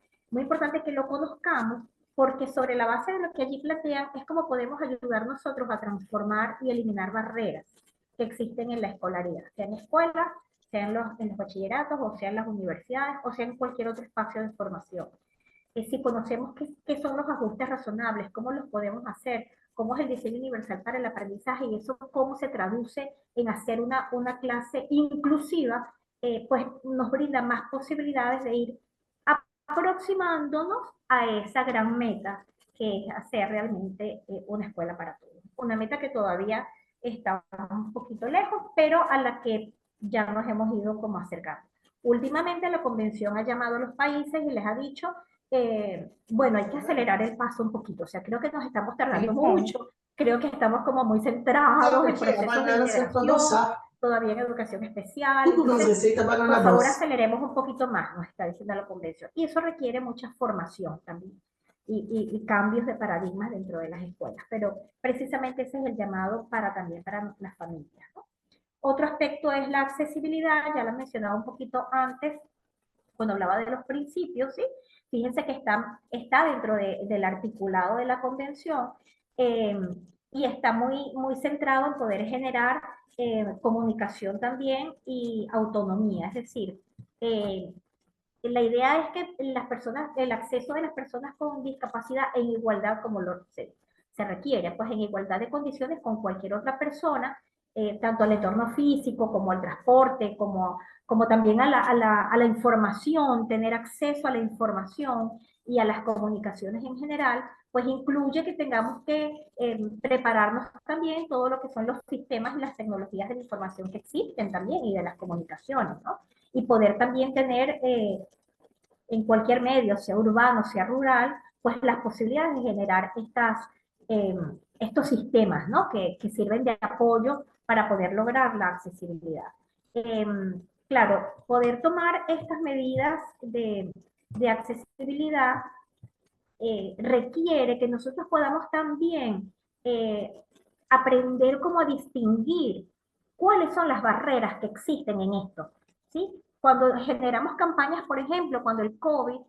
que lo conozcamos, porque sobre la base de lo que allí plantean es como podemos ayudar nosotros a transformar y eliminar barreras que existen en la escolaridad, sea en escuelas, sea en los bachilleratos, o sea en las universidades, o sea en cualquier otro espacio de formación. Si conocemos qué son los ajustes razonables, cómo los podemos hacer, cómo es el diseño universal para el aprendizaje y eso cómo se traduce en hacer una clase inclusiva, pues nos brinda más posibilidades de ir aproximándonos a esa gran meta que es hacer realmente una escuela para todos. Una meta que todavía está un poquito lejos, pero a la que ya nos hemos ido como acercando. Últimamente la convención ha llamado a los países y les ha dicho bueno, hay que acelerar el paso un poquito, o sea, creo que nos estamos tardando mucho, creo que estamos como muy centrados en procesos de integración, todavía en educación especial, entonces, por favor, aceleremos un poquito más, nos está diciendo la convención, y eso requiere mucha formación también, y cambios de paradigmas dentro de las escuelas, pero precisamente ese es el llamado también para las familias, ¿no? Otro aspecto es la accesibilidad, ya lo mencionaba un poquito antes, cuando hablaba de los principios, ¿sí? Fíjense que está dentro del articulado de la convención, y está muy centrado en poder generar comunicación también y autonomía. Es decir, la idea es que las personas, el acceso de las personas con discapacidad en igualdad como se requiere, pues en igualdad de condiciones con cualquier otra persona, tanto al entorno físico como al transporte, como también a la información, tener acceso a la información y a las comunicaciones en general, pues incluye que tengamos que prepararnos también todo lo que son los sistemas y las tecnologías de la información que existen también y de las comunicaciones, ¿no? Y poder también tener en cualquier medio, sea urbano, sea rural, pues las posibilidades de generar estos sistemas, ¿no? Que sirven de apoyo para poder lograr la accesibilidad. Claro, poder tomar estas medidas de accesibilidad requiere que nosotros podamos también aprender cómo a distinguir cuáles son las barreras que existen en esto, ¿sí? Cuando generamos campañas, por ejemplo, cuando el COVID,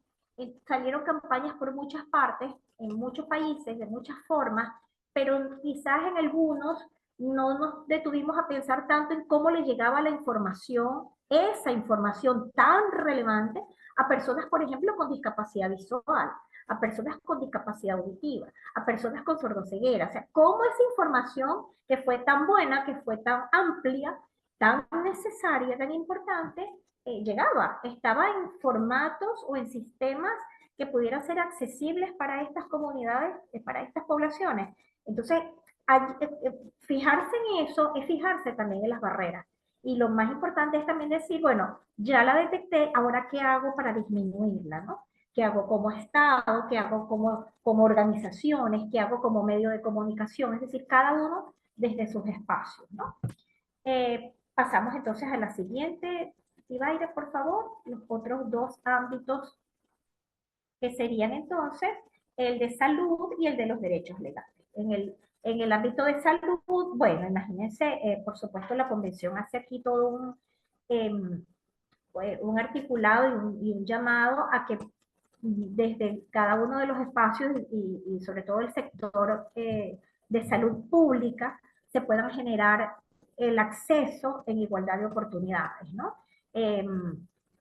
salieron campañas por muchas partes, en muchos países, de muchas formas, pero quizás en algunos no nos detuvimos a pensar tanto en cómo le llegaba la información, esa información tan relevante a personas, por ejemplo, con discapacidad visual, a personas con discapacidad auditiva, a personas con sordoceguera. O sea, cómo esa información que fue tan buena, que fue tan amplia, tan necesaria, tan importante, llegaba, estaba en formatos o en sistemas que pudieran ser accesibles para estas comunidades, para estas poblaciones. Entonces, fijarse en eso es fijarse también en las barreras. Y lo más importante es también decir, bueno, ya la detecté, ahora qué hago para disminuirla, ¿no? ¿Qué hago como Estado? ¿Qué hago como organizaciones? ¿Qué hago como medio de comunicación? Es decir, cada uno desde sus espacios, ¿no? Pasamos entonces a la siguiente, Ibaire, por favor, los otros dos ámbitos que serían entonces el de salud y el de los derechos legales. En el ámbito de salud, bueno, imagínense, por supuesto la convención hace aquí todo un articulado y un llamado a que desde cada uno de los espacios y sobre todo el sector de salud pública se puedan generar el acceso en igualdad de oportunidades, ¿no?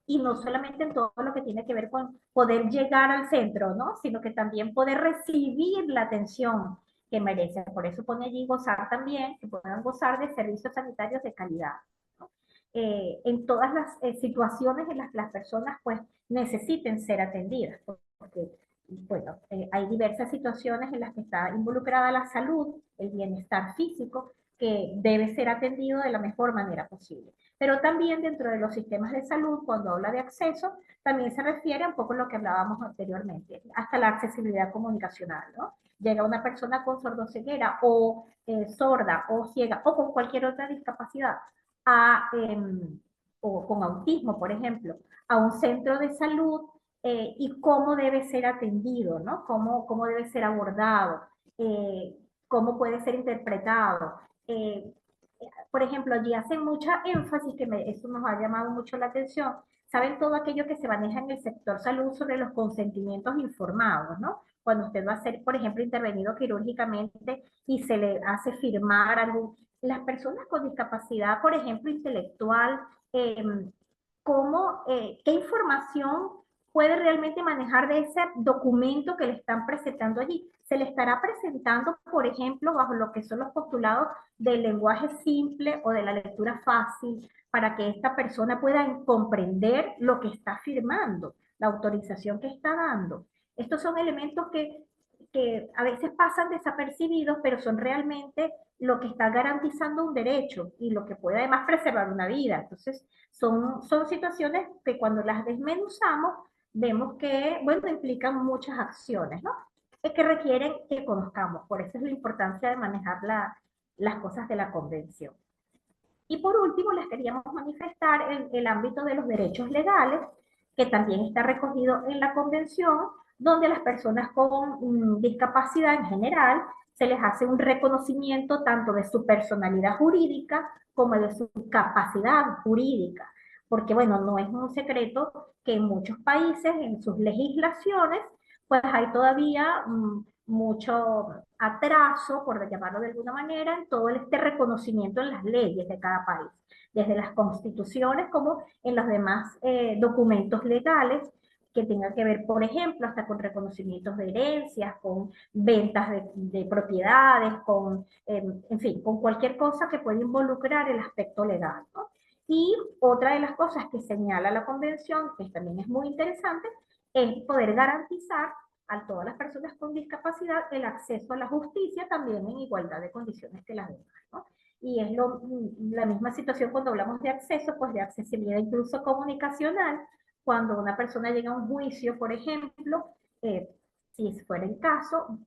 Y no solamente en todo lo que tiene que ver con poder llegar al centro, ¿no? Sino que también poder recibir la atención que merece. Por eso pone allí gozar también, que puedan gozar de servicios sanitarios de calidad. En todas las situaciones en las que las personas pues necesiten ser atendidas, porque bueno, hay diversas situaciones en las que está involucrada la salud, el bienestar físico, que debe ser atendido de la mejor manera posible. Pero también dentro de los sistemas de salud, cuando habla de acceso, también se refiere a un poco a lo que hablábamos anteriormente, hasta la accesibilidad comunicacional, ¿no? Llega una persona con sordoceguera o sorda o ciega o con cualquier otra discapacidad o con autismo, por ejemplo, a un centro de salud y cómo debe ser atendido, ¿no? Cómo debe ser abordado, cómo puede ser interpretado. Por ejemplo, allí hacen mucha énfasis, eso nos ha llamado mucho la atención, saben todo aquello que se maneja en el sector salud sobre los consentimientos informados, ¿no? Cuando usted va a ser, por ejemplo, intervenido quirúrgicamente y se le hace firmar algún... Las personas con discapacidad, por ejemplo, intelectual, eh, ¿qué información puede realmente manejar de ese documento que le están presentando allí? Se le estará presentando, por ejemplo, bajo lo que son los postulados del lenguaje simple o de la lectura fácil, para que esta persona pueda comprender lo que está firmando, la autorización que está dando. Estos son elementos que a veces pasan desapercibidos, pero son realmente lo que está garantizando un derecho y lo que puede además preservar una vida. Entonces, son situaciones que cuando las desmenuzamos, vemos que, bueno, implican muchas acciones, ¿no? Que requieren que conozcamos. Por eso es la importancia de manejar las cosas de la convención. Y por último, les queríamos manifestar el ámbito de los derechos legales, que también está recogido en la convención, donde a las personas con discapacidad en general se les hace un reconocimiento tanto de su personalidad jurídica como de su capacidad jurídica. Porque, bueno, no es un secreto que en muchos países, en sus legislaciones, pues hay todavía atraso, por llamarlo de alguna manera, en todo este reconocimiento en las leyes de cada país, desde las constituciones como en los demás documentos legales que tengan que ver, por ejemplo, hasta con reconocimientos de herencias, con ventas de propiedades, con, en fin, con cualquier cosa que pueda involucrar el aspecto legal, ¿no? Y otra de las cosas que señala la convención, que también es muy interesante, es poder garantizar a todas las personas con discapacidad el acceso a la justicia también en igualdad de condiciones que las demás, ¿no? Y es la misma situación cuando hablamos de acceso, pues de accesibilidad incluso comunicacional, cuando una persona llega a un juicio, por ejemplo, si fuera el caso,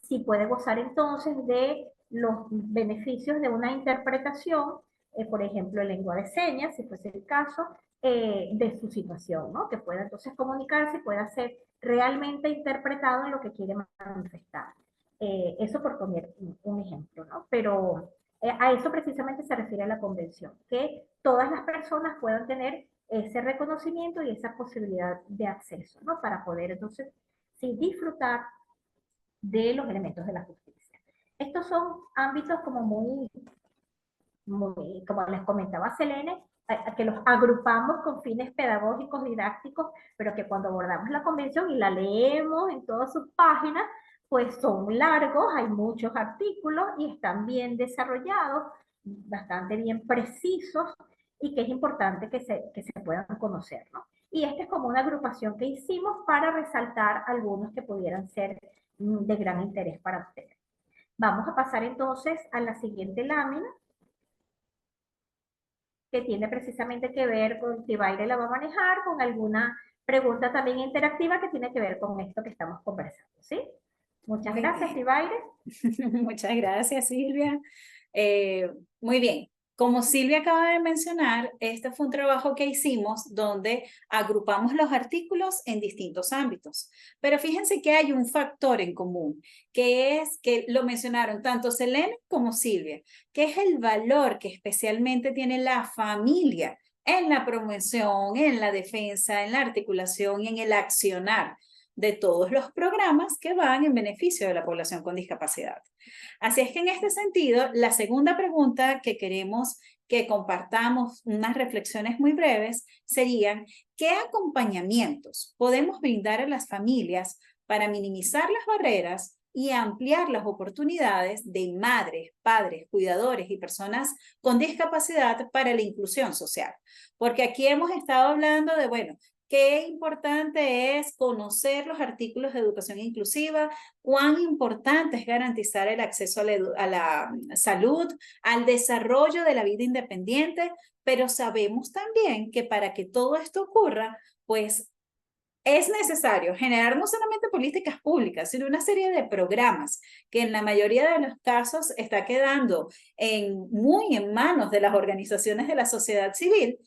si puede gozar entonces de los beneficios de una interpretación, por ejemplo, en lengua de señas, si fuese el caso, de su situación, ¿no? Que pueda entonces comunicarse y pueda ser realmente interpretado en lo que quiere manifestar. Eso por poner un ejemplo, ¿no? Pero a eso precisamente se refiere la convención, que todas las personas puedan tener ese reconocimiento y esa posibilidad de acceso, ¿no? Para poder entonces sí disfrutar de los elementos de la justicia. Estos son ámbitos como muy, como les comentaba Selene, que los agrupamos con fines pedagógicos, didácticos, pero que cuando abordamos la convención y la leemos en todas sus páginas, pues son largos, hay muchos artículos y están bien desarrollados, bastante bien precisos, y que es importante que se puedan conocer, ¿no? Y esta es como una agrupación que hicimos para resaltar algunos que pudieran ser de gran interés para ustedes. Vamos a pasar entonces a la siguiente lámina, que tiene precisamente que ver con, si Baile la va a manejar, con alguna pregunta también interactiva que tiene que ver con esto que estamos conversando, ¿sí? Muchas gracias, Tibaire. Muchas gracias, Silvia. Muy bien. Como Silvia acaba de mencionar, este fue un trabajo que hicimos donde agrupamos los artículos en distintos ámbitos. Pero fíjense que hay un factor en común, que es que lo mencionaron tanto Selene como Silvia, que es el valor que especialmente tiene la familia en la promoción, en la defensa, en la articulación y en el accionar de todos los programas que van en beneficio de la población con discapacidad. Así es que en este sentido, la segunda pregunta que queremos que compartamos unas reflexiones muy breves serían: ¿qué acompañamientos podemos brindar a las familias para minimizar las barreras y ampliar las oportunidades de madres, padres, cuidadores y personas con discapacidad para la inclusión social? Porque aquí hemos estado hablando de, bueno, qué importante es conocer los artículos de educación inclusiva, cuán importante es garantizar el acceso a la salud, al desarrollo de la vida independiente, pero sabemos también que para que todo esto ocurra, pues es necesario generar no solamente políticas públicas, sino una serie de programas que en la mayoría de los casos está quedando muy en manos de las organizaciones de la sociedad civil,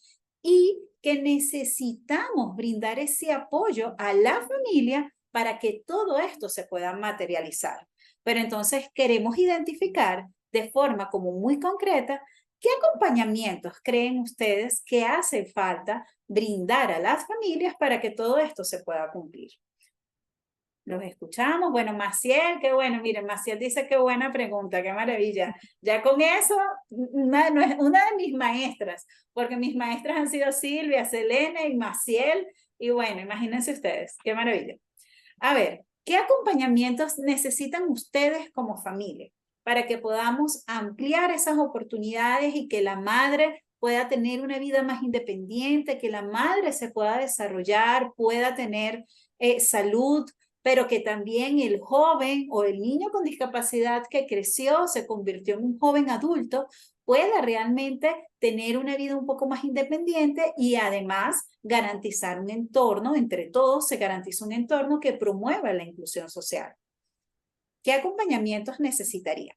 y que necesitamos brindar ese apoyo a la familia para que todo esto se pueda materializar. Pero entonces queremos identificar de forma como muy concreta qué acompañamientos creen ustedes que hace falta brindar a las familias para que todo esto se pueda cumplir. Los escuchamos. Bueno, Maciel, qué bueno. Miren, Maciel dice qué buena pregunta, qué maravilla. Ya con eso, una de mis maestras, porque mis maestras han sido Silvia, Selene y Maciel. Y bueno, imagínense ustedes, qué maravilla. A ver, ¿qué acompañamientos necesitan ustedes como familia para que podamos ampliar esas oportunidades y que la madre pueda tener una vida más independiente, que la madre se pueda desarrollar, pueda tener salud, pero que también el joven o el niño con discapacidad que creció, se convirtió en un joven adulto, pueda realmente tener una vida un poco más independiente y además garantizar un entorno, entre todos se garantiza un entorno que promueva la inclusión social? ¿Qué acompañamientos necesitarían?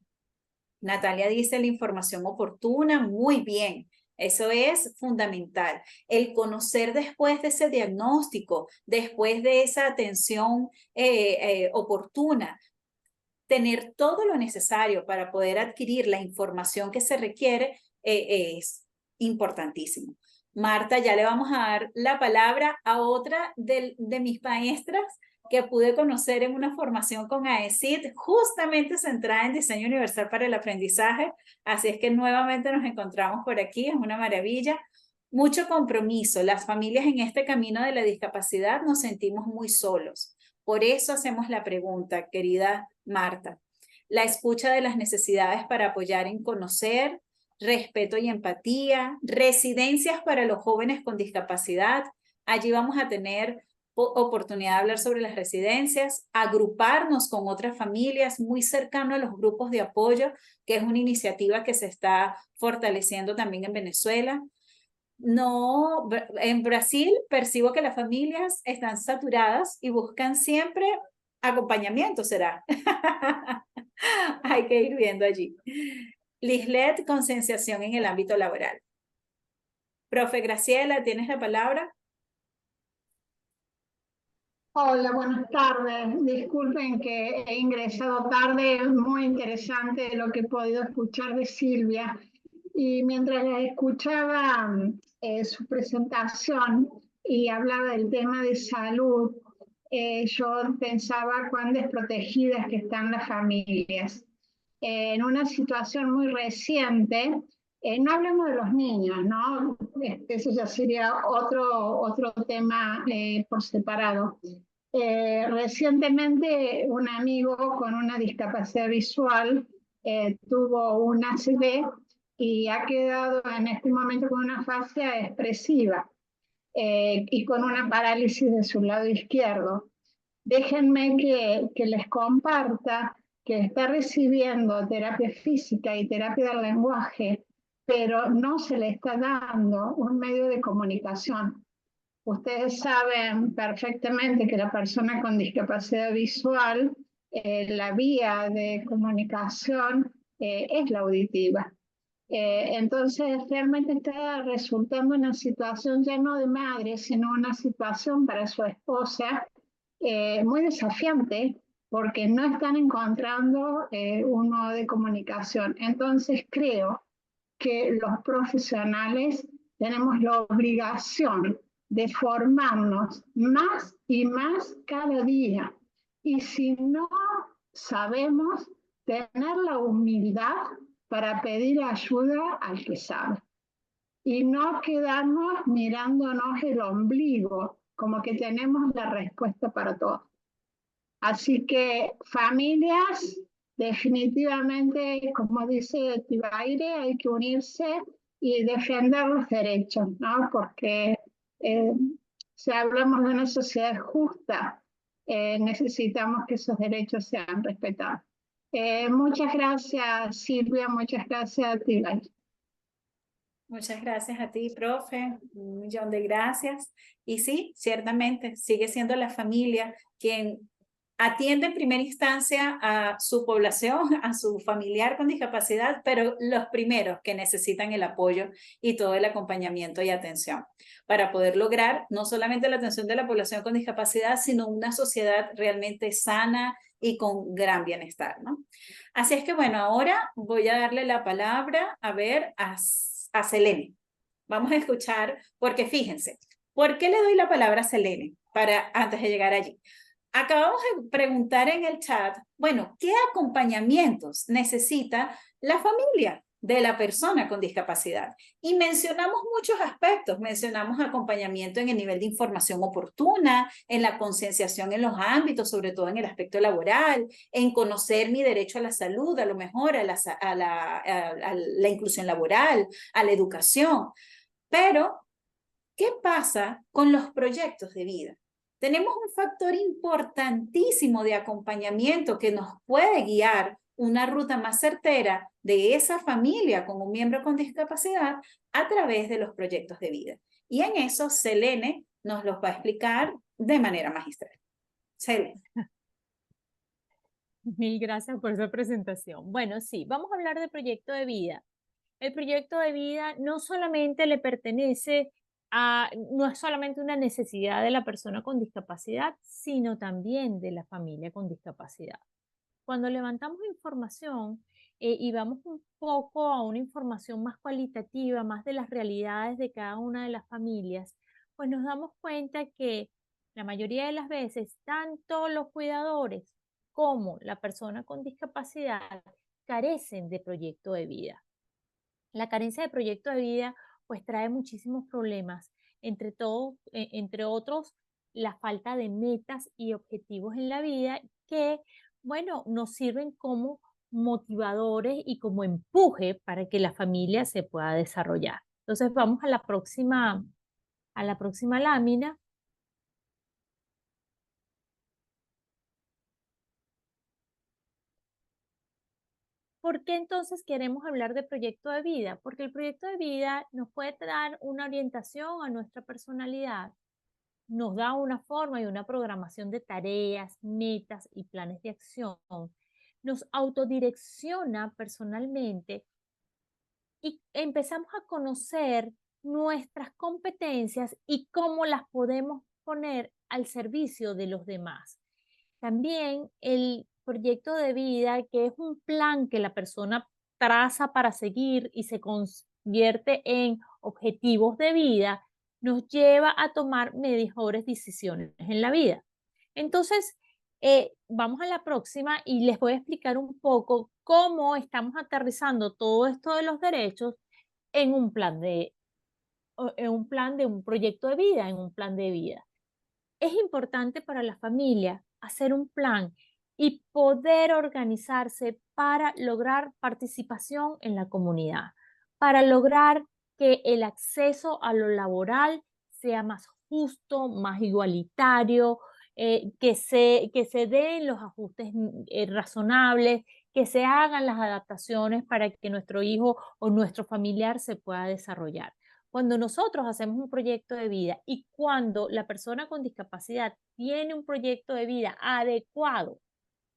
Natalia dice la información oportuna, muy bien. Eso es fundamental. El conocer después de ese diagnóstico, después de esa atención oportuna, tener todo lo necesario para poder adquirir la información que se requiere es importantísimo. Marta, ya le vamos a dar la palabra a otra de mis maestras, que pude conocer en una formación con AECID, justamente centrada en diseño universal para el aprendizaje. Así es que nuevamente nos encontramos por aquí, es una maravilla. Mucho compromiso. Las familias en este camino de la discapacidad nos sentimos muy solos. Por eso hacemos la pregunta, querida Marta. La escucha de las necesidades para apoyar en conocer, respeto y empatía, residencias para los jóvenes con discapacidad. Allí vamos a tener oportunidad de hablar sobre las residencias, agruparnos con otras familias muy cercano a los grupos de apoyo, que es una iniciativa que se está fortaleciendo también en Venezuela. No, en Brasil percibo que las familias están saturadas y buscan siempre acompañamiento, será. Hay que ir viendo allí. Lislet, concienciación en el ámbito laboral. Profe Graciela, ¿tienes la palabra? Hola, buenas tardes. Disculpen que he ingresado tarde, es muy interesante lo que he podido escuchar de Silvia. Y mientras la escuchaba su presentación y hablaba del tema de salud, yo pensaba cuán desprotegidas que están las familias. En una situación muy reciente, no hablemos de los niños, ¿no? Eso ya sería otro tema por separado. Recientemente un amigo con una discapacidad visual tuvo un ACV y ha quedado en este momento con una fascia expresiva y con una parálisis de su lado izquierdo. Déjenme que les comparta que está recibiendo terapia física y terapia del lenguaje, pero no se le está dando un medio de comunicación. Ustedes saben perfectamente que la persona con discapacidad visual, la vía de comunicación es la auditiva. Entonces, realmente está resultando una situación ya no de madre, sino una situación para su esposa muy desafiante porque no están encontrando un modo de comunicación. Entonces, creo que los profesionales tenemos la obligación de formarnos más y más cada día. Y si no sabemos, tener la humildad para pedir ayuda al que sabe. Y no quedarnos mirándonos el ombligo, como que tenemos la respuesta para todo. Así que familias, definitivamente, como dice Tibaire, hay que unirse y defender los derechos, ¿no? Porque si hablamos de una sociedad justa, necesitamos que esos derechos sean respetados. Muchas gracias, Silvia, muchas gracias, Tibaire. Muchas gracias a ti, profe. Un millón de gracias. Y sí, ciertamente, sigue siendo la familia quien atiende en primera instancia a su población, a su familiar con discapacidad, pero los primeros que necesitan el apoyo y todo el acompañamiento y atención para poder lograr no solamente la atención de la población con discapacidad, sino una sociedad realmente sana y con gran bienestar, ¿no? Así es que bueno, ahora voy a darle la palabra a Selene. Vamos a escuchar, porque fíjense, ¿por qué le doy la palabra a Selene antes de llegar allí? Acabamos de preguntar en el chat, bueno, ¿qué acompañamientos necesita la familia de la persona con discapacidad? Y mencionamos muchos aspectos, mencionamos acompañamiento en el nivel de información oportuna, en la concienciación en los ámbitos, sobre todo en el aspecto laboral, en conocer mi derecho a la salud, a lo mejor a la inclusión laboral, a la educación. Pero, ¿qué pasa con los proyectos de vida? Tenemos un factor importantísimo de acompañamiento que nos puede guiar una ruta más certera de esa familia con un miembro con discapacidad a través de los proyectos de vida. Y en eso Selene nos los va a explicar de manera magistral. Selene. Mil gracias por esa presentación. Bueno, sí, vamos a hablar de proyecto de vida. El proyecto de vida no solamente le pertenece no es solamente una necesidad de la persona con discapacidad, sino también de la familia con discapacidad. Cuando levantamos información y vamos un poco a una información más cualitativa, más de las realidades de cada una de las familias, pues nos damos cuenta que la mayoría de las veces, tanto los cuidadores como la persona con discapacidad carecen de proyecto de vida. La carencia de proyecto de vida pues trae muchísimos problemas, entre otros, la falta de metas y objetivos en la vida que, bueno, nos sirven como motivadores y como empuje para que la familia se pueda desarrollar. Entonces vamos a la próxima lámina. ¿Por qué entonces queremos hablar de proyecto de vida? Porque el proyecto de vida nos puede dar una orientación a nuestra personalidad, nos da una forma y una programación de tareas, metas y planes de acción, nos autodirecciona personalmente y empezamos a conocer nuestras competencias y cómo las podemos poner al servicio de los demás. También el proyecto de vida, que es un plan que la persona traza para seguir y se convierte en objetivos de vida, nos lleva a tomar mejores decisiones en la vida. Entonces, vamos a la próxima y les voy a explicar un poco cómo estamos aterrizando todo esto de los derechos en un plan de un proyecto de vida, en un plan de vida. Es importante para la familia hacer un plan y poder organizarse para lograr participación en la comunidad, para lograr que el acceso a lo laboral sea más justo, más igualitario, que se den los ajustes razonables, que se hagan las adaptaciones para que nuestro hijo o nuestro familiar se pueda desarrollar. Cuando nosotros hacemos un proyecto de vida y cuando la persona con discapacidad tiene un proyecto de vida adecuado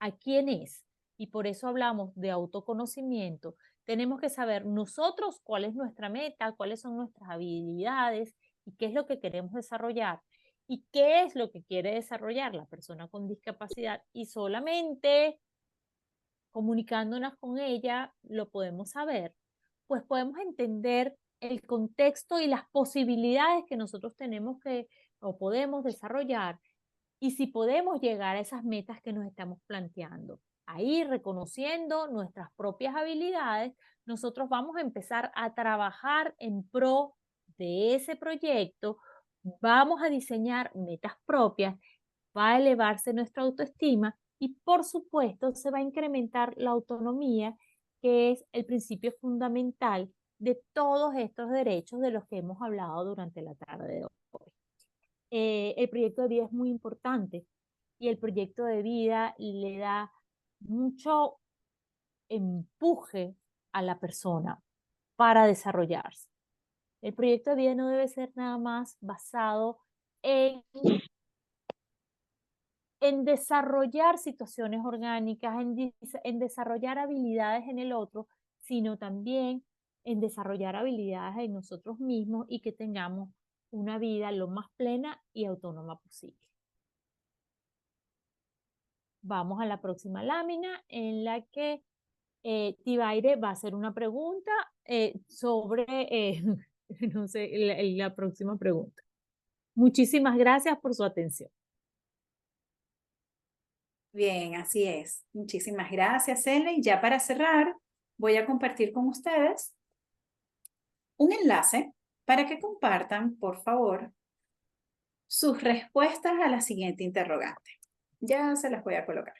a quién es, y por eso hablamos de autoconocimiento, tenemos que saber nosotros cuál es nuestra meta, cuáles son nuestras habilidades y qué es lo que queremos desarrollar y qué es lo que quiere desarrollar la persona con discapacidad, y solamente comunicándonos con ella lo podemos saber, pues podemos entender el contexto y las posibilidades que nosotros tenemos que o podemos desarrollar y si podemos llegar a esas metas que nos estamos planteando. Ahí, reconociendo nuestras propias habilidades, nosotros vamos a empezar a trabajar en pro de ese proyecto, vamos a diseñar metas propias, va a elevarse nuestra autoestima y por supuesto se va a incrementar la autonomía, que es el principio fundamental de todos estos derechos de los que hemos hablado durante la tarde de hoy. El proyecto de vida es muy importante y el proyecto de vida le da mucho empuje a la persona para desarrollarse. El proyecto de vida no debe ser nada más basado en desarrollar situaciones orgánicas, en desarrollar habilidades en el otro, sino también en desarrollar habilidades en nosotros mismos y que tengamos una vida lo más plena y autónoma posible. Vamos a la próxima lámina en la que Tibaire va a hacer una pregunta sobre, no sé, la próxima pregunta. Muchísimas gracias por su atención. Bien, así es. Muchísimas gracias, Ellen. Y ya para cerrar, voy a compartir con ustedes un enlace para que compartan, por favor, sus respuestas a la siguiente interrogante. Ya se las voy a colocar.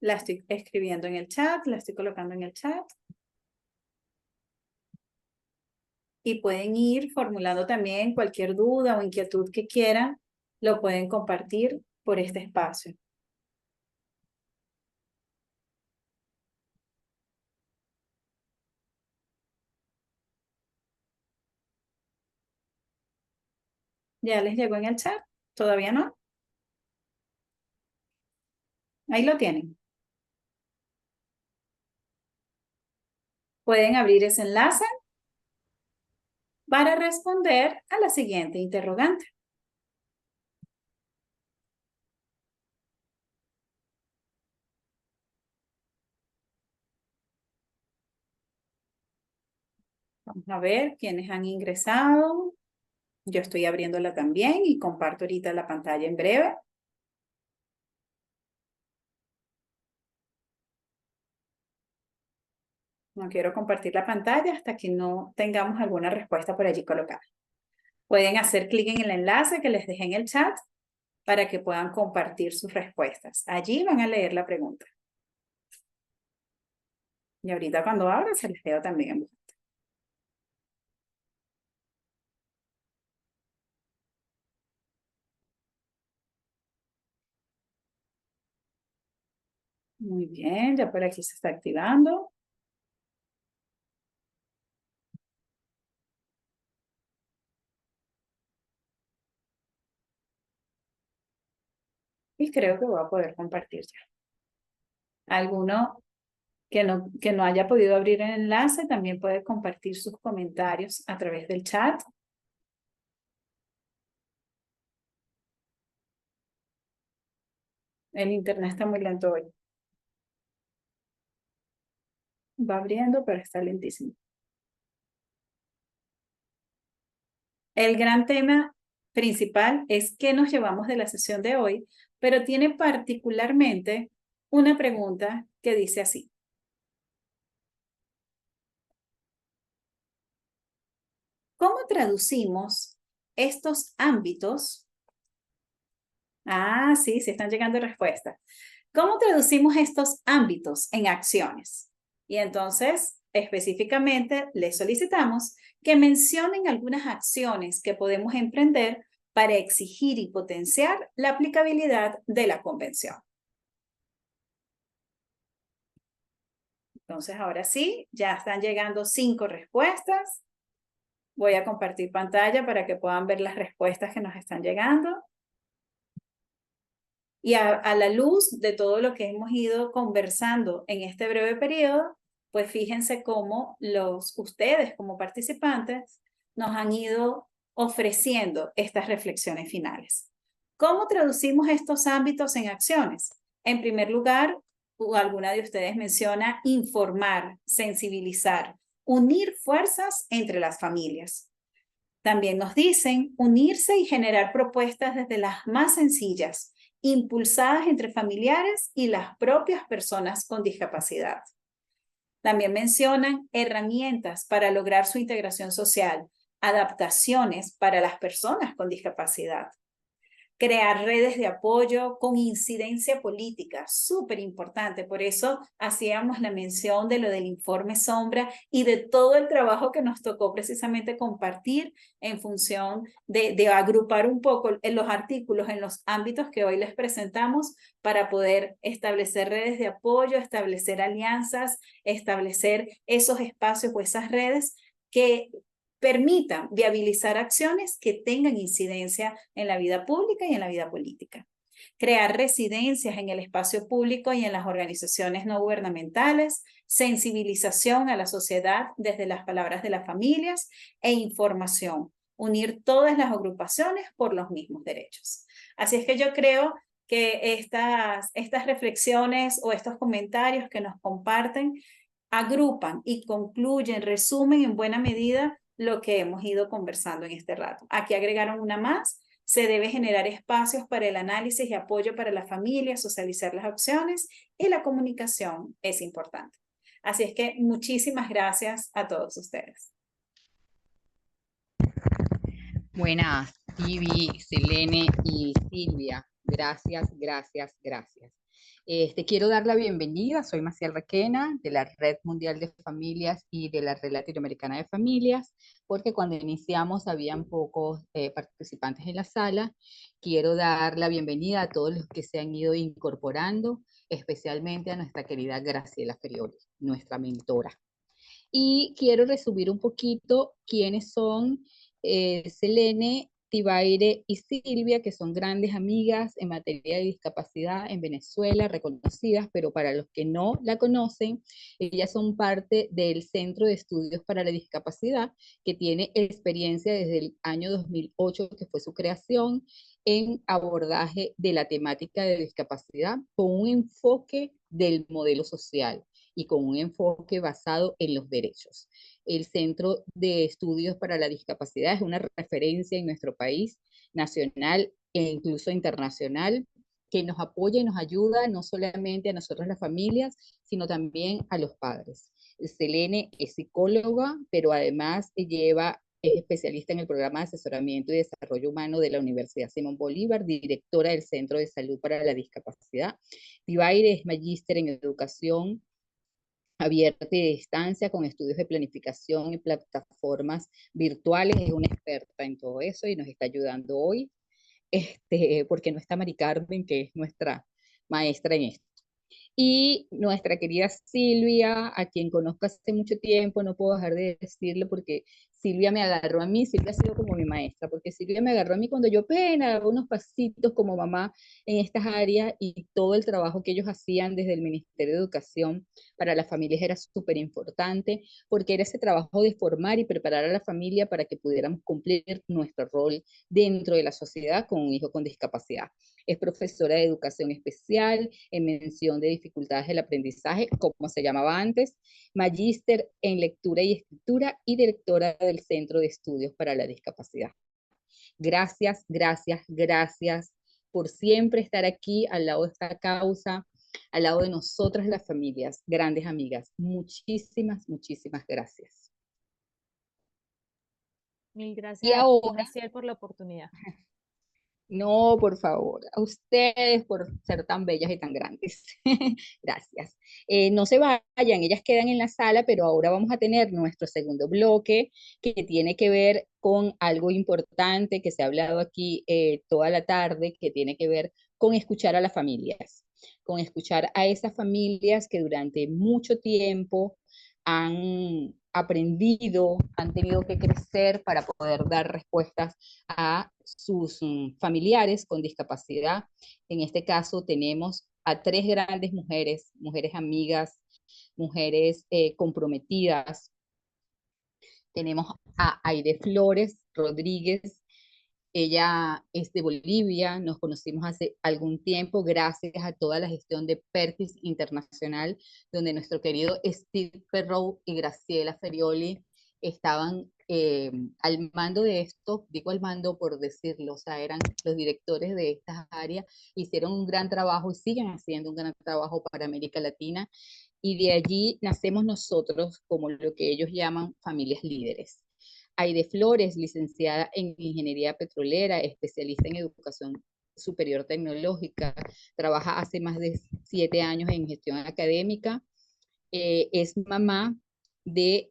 La estoy escribiendo en el chat, la estoy colocando en el chat. Y pueden ir formulando también cualquier duda o inquietud que quieran, lo pueden compartir por este espacio. ¿Ya les llegó en el chat? ¿Todavía no? Ahí lo tienen. Pueden abrir ese enlace para responder a la siguiente interrogante. Vamos a ver quiénes han ingresado. Yo estoy abriéndola también y comparto ahorita la pantalla en breve. No quiero compartir la pantalla hasta que no tengamos alguna respuesta por allí colocada. Pueden hacer clic en el enlace que les dejé en el chat para que puedan compartir sus respuestas. Allí van a leer la pregunta. Y ahorita cuando abra se les leo también en voz alta. Muy bien, ya por aquí se está activando. Y creo que voy a poder compartir ya. Alguno que no haya podido abrir el enlace también puede compartir sus comentarios a través del chat. El internet está muy lento hoy. Va abriendo, pero está lentísimo. El gran tema principal es qué nos llevamos de la sesión de hoy, pero tiene particularmente una pregunta que dice así. ¿Cómo traducimos estos ámbitos? Ah, sí, están llegando respuestas. ¿Cómo traducimos estos ámbitos en acciones? Y entonces, específicamente, les solicitamos que mencionen algunas acciones que podemos emprender para exigir y potenciar la aplicabilidad de la convención. Entonces, ahora sí, ya están llegando 5 respuestas. Voy a compartir pantalla para que puedan ver las respuestas que nos están llegando. Y a la luz de todo lo que hemos ido conversando en este breve periodo, pues fíjense cómo ustedes como participantes nos han ido ofreciendo estas reflexiones finales. ¿Cómo traducimos estos ámbitos en acciones? En primer lugar, alguna de ustedes menciona informar, sensibilizar, unir fuerzas entre las familias. También nos dicen unirse y generar propuestas desde las más sencillas, impulsadas entre familiares y las propias personas con discapacidad. También mencionan herramientas para lograr su integración social, adaptaciones para las personas con discapacidad. Crear redes de apoyo con incidencia política, súper importante. Por eso hacíamos la mención de lo del informe Sombra y de todo el trabajo que nos tocó precisamente compartir en función de agrupar un poco en los artículos, en los ámbitos que hoy les presentamos para poder establecer redes de apoyo, establecer alianzas, establecer esos espacios o esas redes que permitan viabilizar acciones que tengan incidencia en la vida pública y en la vida política. Crear residencias en el espacio público y en las organizaciones no gubernamentales, sensibilización a la sociedad desde las palabras de las familias e información. Unir todas las agrupaciones por los mismos derechos. Así es que yo creo que estas reflexiones o estos comentarios que nos comparten agrupan y concluyen, resumen en buena medida lo que hemos ido conversando en este rato. Aquí agregaron una más. Se debe generar espacios para el análisis y apoyo para la familia, socializar las opciones y la comunicación es importante. Así es que muchísimas gracias a todos ustedes. Buenas, Vivi, Selene y Silvia. Gracias, gracias, gracias. Quiero dar la bienvenida, soy Maciel Requena, de la Red Mundial de Familias y de la Red Latinoamericana de Familias, porque cuando iniciamos habían pocos participantes en la sala. Quiero dar la bienvenida a todos los que se han ido incorporando, especialmente a nuestra querida Graciela Ferioli, nuestra mentora. Y quiero resumir un poquito quiénes son Selene, Tibaire y Silvia, que son grandes amigas en materia de discapacidad en Venezuela, reconocidas, pero para los que no la conocen, ellas son parte del Centro de Estudios para la Discapacidad, que tiene experiencia desde el año 2008, que fue su creación, en abordaje de la temática de discapacidad con un enfoque del modelo social. y con un enfoque basado en los derechos. El Centro de Estudios para la Discapacidad es una referencia en nuestro país, nacional e incluso internacional, que nos apoya y nos ayuda no solamente a nosotros las familias, sino también a los padres. Selene es psicóloga, pero además es especialista en el programa de asesoramiento y desarrollo humano de la Universidad Simón Bolívar, directora del Centro de Salud para la Discapacidad. Tibaire es magíster en educación abierta y de distancia con estudios de planificación y plataformas virtuales, es una experta en todo eso y nos está ayudando hoy, porque no está Mari Carmen, que es nuestra maestra en esto. Y nuestra querida Silvia, a quien conozco hace mucho tiempo, no puedo dejar de decirlo porque Silvia me agarró a mí, Silvia ha sido como mi maestra, porque Silvia me agarró a mí cuando yo apenas daba unos pasitos como mamá en estas áreas y todo el trabajo que ellos hacían desde el Ministerio de Educación para las familias era súper importante, porque era ese trabajo de formar y preparar a la familia para que pudiéramos cumplir nuestro rol dentro de la sociedad con un hijo con discapacidad. Es profesora de educación especial, en mención de dificultades del aprendizaje, como se llamaba antes, magíster en lectura y escritura y directora del Centro de Estudios para la Discapacidad. Gracias, gracias, gracias por siempre estar aquí al lado de esta causa, al lado de nosotras las familias, grandes amigas. Muchísimas, muchísimas gracias. Mil gracias Y a ti, ahora, Graciela, por la oportunidad. no, por favor, a ustedes por ser tan bellas y tan grandes. Gracias. No se vayan, ellas quedan en la sala, pero ahora vamos a tener nuestro segundo bloque que tiene que ver con algo importante que se ha hablado aquí toda la tarde, que tiene que ver con escuchar a las familias, con escuchar a esas familias que durante mucho tiempo han aprendido, han tenido que crecer para poder dar respuestas a sus familiares con discapacidad. En este caso tenemos a tres grandes mujeres, mujeres amigas, mujeres comprometidas. Tenemos a Aide Flores Rodríguez. Ella es de Bolivia, nos conocimos hace algún tiempo gracias a toda la gestión de Perkins Internacional, donde nuestro querido Steve Perrow y Graciela Ferioli estaban al mando de esto, digo al mando por decirlo, o sea, eran los directores de estas áreas, hicieron un gran trabajo y siguen haciendo un gran trabajo para América Latina, y de allí nacemos nosotros como lo que ellos llaman familias líderes. Aide Flores, licenciada en Ingeniería Petrolera, especialista en Educación Superior Tecnológica, trabaja hace más de 7 años en gestión académica, es mamá de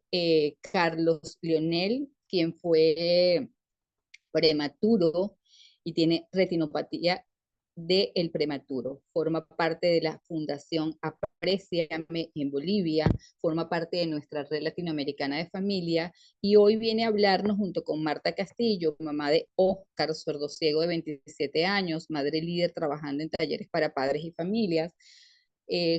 Carlos Leonel, quien fue prematuro y tiene retinopatía del prematuro. Forma parte de la Fundación Apréciame en Bolivia, forma parte de nuestra red latinoamericana de familia y hoy viene a hablarnos junto con Marta Castillo, mamá de Óscar, sordociego de 27 años, madre líder trabajando en talleres para padres y familias,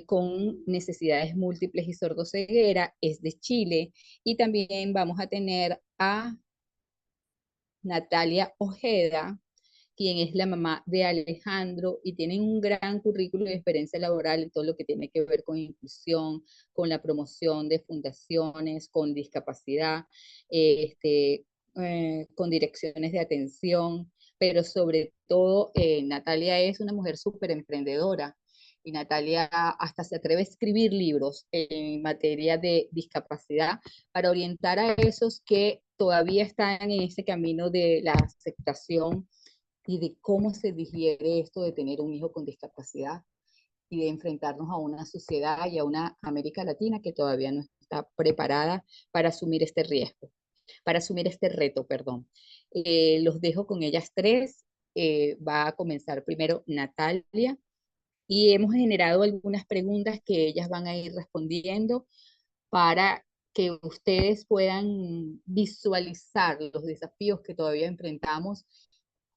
con necesidades múltiples y sordoceguera, es de Chile, y también vamos a tener a Natalia Ojeda, quien es la mamá de Alejandro y tienen un gran currículo de experiencia laboral en todo lo que tiene que ver con inclusión, con la promoción de fundaciones, con discapacidad, con direcciones de atención, pero sobre todo Natalia es una mujer súper emprendedora y Natalia hasta se atreve a escribir libros en materia de discapacidad para orientar a esos que todavía están en ese camino de la aceptación y de cómo se digiere esto de tener un hijo con discapacidad y de enfrentarnos a una sociedad y a una América Latina que todavía no está preparada para asumir este riesgo, para asumir este reto, perdón. Los dejo con ellas tres. Va a comenzar primero Natalia y hemos generado algunas preguntas que ellas van a ir respondiendo para que ustedes puedan visualizar los desafíos que todavía enfrentamos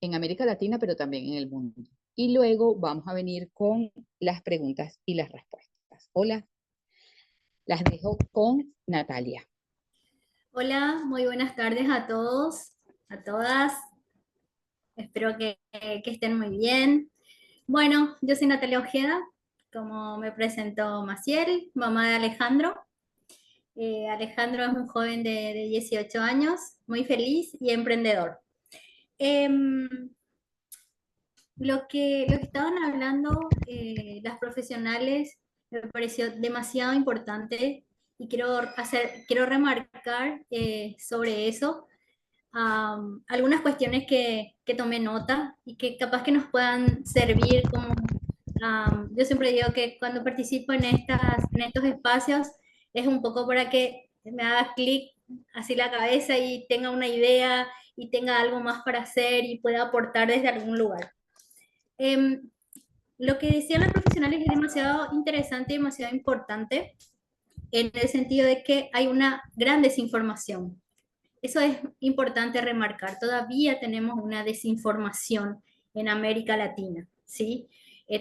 en América Latina, pero también en el mundo. Y luego vamos a venir con las preguntas y las respuestas. Hola, las dejo con Natalia. Hola, muy buenas tardes a todos, a todas. Espero que estén muy bien. Bueno, yo soy Natalia Ojeda, como me presentó Maciel, mamá de Alejandro. Alejandro es un joven de 18 años, muy feliz y emprendedor. Em, lo que estaban hablando las profesionales me pareció demasiado importante y quiero remarcar sobre eso algunas cuestiones que tomé nota y que capaz que nos puedan servir como, yo siempre digo que cuando participo en estos espacios es un poco para que me haga clic así la cabeza y tenga una idea y tenga algo más para hacer y pueda aportar desde algún lugar. Em, lo que decían los profesionales es demasiado interesante y demasiado importante en el sentido de que hay una gran desinformación. Eso es importante remarcar. Todavía tenemos una desinformación en América Latina, ¿sí?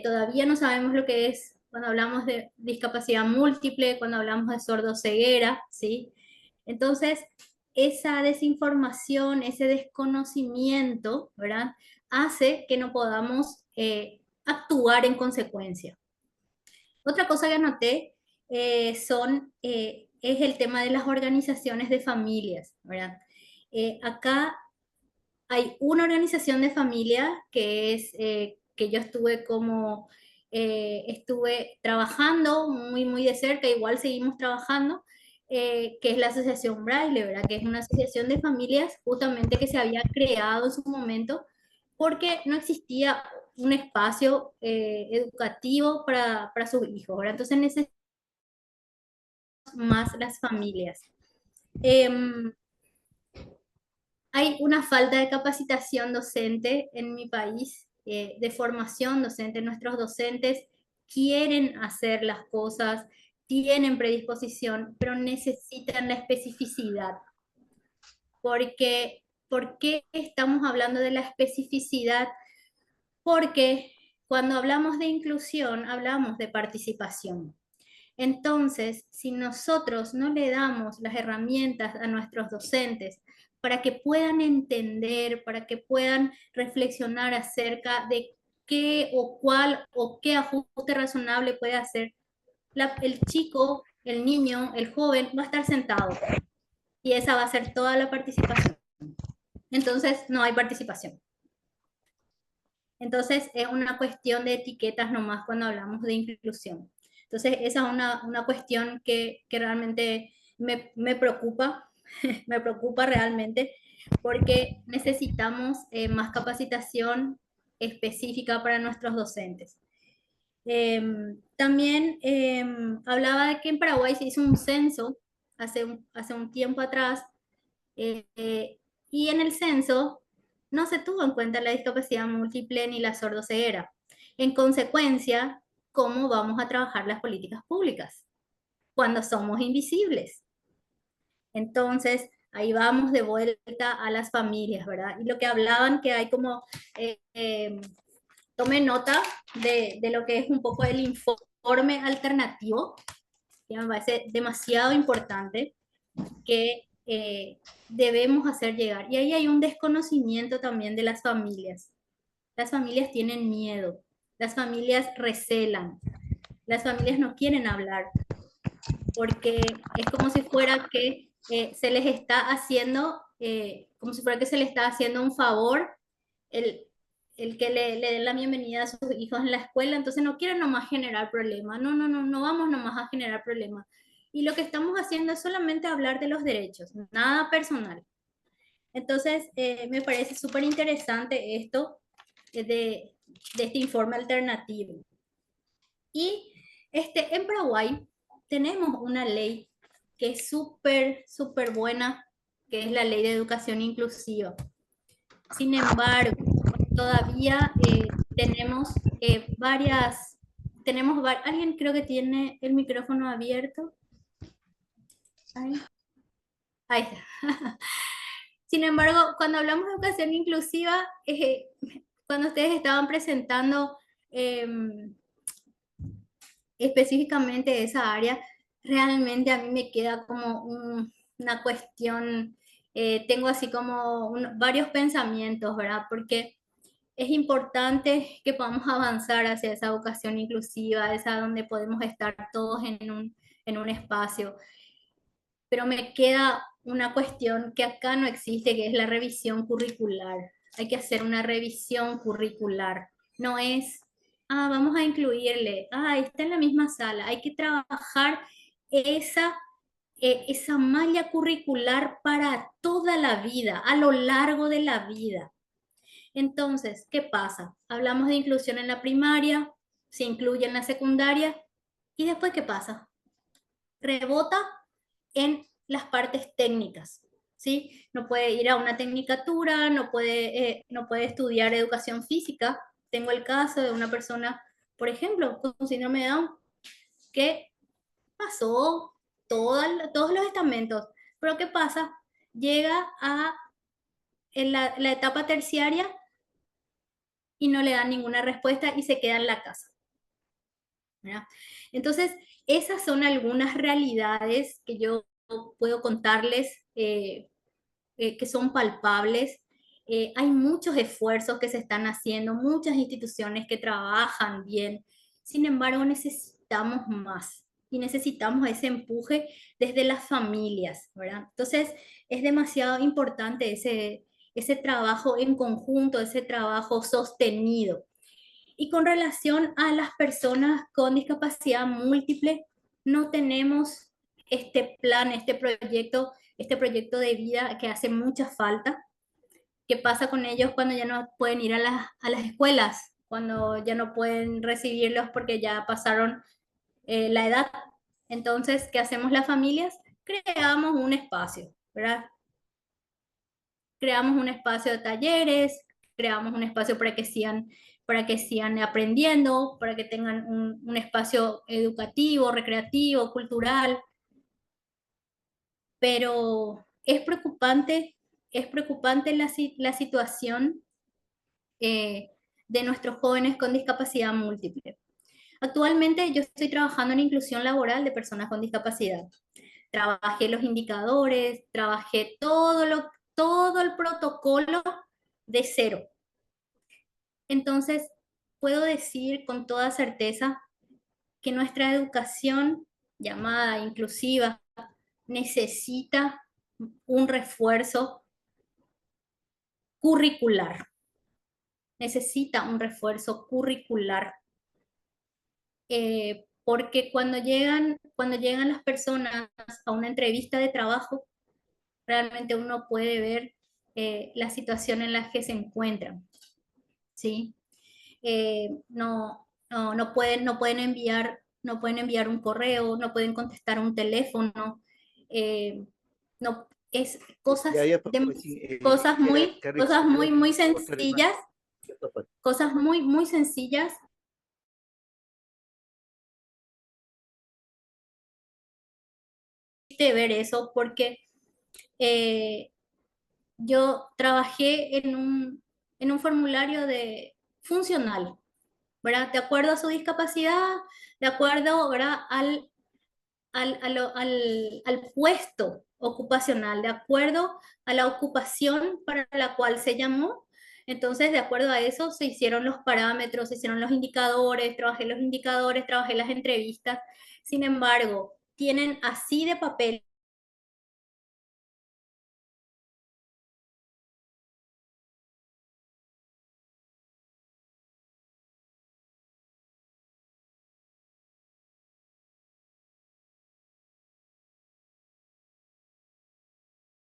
Todavía no sabemos lo que es cuando hablamos de discapacidad múltiple, cuando hablamos de sordoceguera, ¿sí? Entonces, esa desinformación, ese desconocimiento, ¿verdad? Hace que no podamos actuar en consecuencia. Otra cosa que anoté es el tema de las organizaciones de familias, ¿verdad? Acá hay una organización de familia que es que yo estuve trabajando muy de cerca, igual seguimos trabajando, que es la Asociación Braille, ¿verdad? Que es una asociación de familias justamente que se había creado en su momento porque no existía un espacio educativo para sus hijos, ¿verdad? Entonces necesitamos más las familias. Hay una falta de capacitación docente en mi país, de formación docente. Nuestros docentes quieren hacer las cosas, tienen predisposición, pero necesitan la especificidad. ¿Por qué estamos hablando de la especificidad? Porque cuando hablamos de inclusión, hablamos de participación. Entonces, si nosotros no le damos las herramientas a nuestros docentes para que puedan entender, para que puedan reflexionar acerca de qué o cuál o qué ajuste razonable puede hacer, el chico, el niño, el joven va a estar sentado y esa va a ser toda la participación. Entonces, no hay participación. Entonces, es una cuestión de etiquetas nomás cuando hablamos de inclusión. Entonces, esa es una cuestión que realmente me preocupa, me preocupa realmente, porque necesitamos más capacitación específica para nuestros docentes. También hablaba de que en Paraguay se hizo un censo hace un tiempo atrás, y en el censo no se tuvo en cuenta la discapacidad múltiple ni la sordoceguera. En consecuencia, ¿cómo vamos a trabajar las políticas públicas cuando somos invisibles? Entonces, ahí vamos de vuelta a las familias, ¿verdad? Y lo que hablaban que hay como, tome nota de lo que es un poco el informe alternativo, que me parece demasiado importante, que debemos hacer llegar. Y ahí hay un desconocimiento también de las familias. Las familias tienen miedo, las familias recelan, las familias no quieren hablar, porque es como si fuera que se les está haciendo, como si fuera que se les está haciendo un favor el que le den la bienvenida a sus hijos en la escuela, entonces no quieren nomás generar problemas, no vamos nomás a generar problemas. Y lo que estamos haciendo es solamente hablar de los derechos, nada personal. Entonces, me parece súper interesante esto de este informe alternativo. Y en Paraguay tenemos una ley que es súper buena, que es la Ley de Educación Inclusiva. Sin embargo, todavía tenemos alguien creo que tiene el micrófono abierto. Ahí está. Sin embargo, cuando hablamos de educación inclusiva, cuando ustedes estaban presentando específicamente esa área, realmente a mí me queda como una cuestión, tengo así como varios pensamientos, ¿verdad? Porque es importante que podamos avanzar hacia esa educación inclusiva, esa donde podemos estar todos en un espacio. Pero me queda una cuestión que acá no existe, que es la revisión curricular. Hay que hacer una revisión curricular. No es, vamos a incluirle, está en la misma sala. Hay que trabajar esa malla curricular para toda la vida, a lo largo de la vida. Entonces, ¿qué pasa? Hablamos de inclusión en la primaria, se incluye en la secundaria, y después, ¿qué pasa? Rebota en las partes técnicas, ¿sí? No puede ir a una tecnicatura, no puede estudiar educación física. Tengo el caso de una persona, por ejemplo, con síndrome de Down, que pasó todos los estamentos, pero ¿qué pasa? Llega en la etapa terciaria y no le dan ninguna respuesta y se queda en la casa, ¿verdad? Entonces, esas son algunas realidades que yo puedo contarles, que son palpables. Hay muchos esfuerzos que se están haciendo, muchas instituciones que trabajan bien. Sin embargo, necesitamos más y necesitamos ese empuje desde las familias, ¿verdad? Entonces, es demasiado importante ese trabajo en conjunto, ese trabajo sostenido. Y con relación a las personas con discapacidad múltiple, no tenemos este plan, este proyecto de vida que hace mucha falta. ¿Qué pasa con ellos cuando ya no pueden ir a las escuelas? Cuando ya no pueden recibirlos porque ya pasaron la edad. Entonces, ¿qué hacemos las familias? Creamos un espacio, ¿verdad? Creamos un espacio de talleres, creamos un espacio para que sigan aprendiendo, para que tengan un espacio educativo, recreativo, cultural. Pero es preocupante la situación de nuestros jóvenes con discapacidad múltiple. Actualmente yo estoy trabajando en inclusión laboral de personas con discapacidad. Trabajé los indicadores, trabajé todo el protocolo de cero. Entonces, puedo decir con toda certeza que nuestra educación llamada inclusiva necesita un refuerzo curricular. Necesita un refuerzo curricular. Porque cuando llegan las personas a una entrevista de trabajo, realmente uno puede ver la situación en la que se encuentran, ¿sí? No pueden enviar un correo, no pueden contestar un teléfono, no, es cosas, cosas muy sencillas, cosas muy sencillas. De ver eso porque yo trabajé en un formulario funcional, ¿verdad? De acuerdo a su discapacidad, de acuerdo, ¿verdad? al puesto ocupacional, de acuerdo a la ocupación para la cual se llamó. Entonces, de acuerdo a eso, se hicieron los parámetros, se hicieron los indicadores, trabajé las entrevistas. Sin embargo, tienen así de papel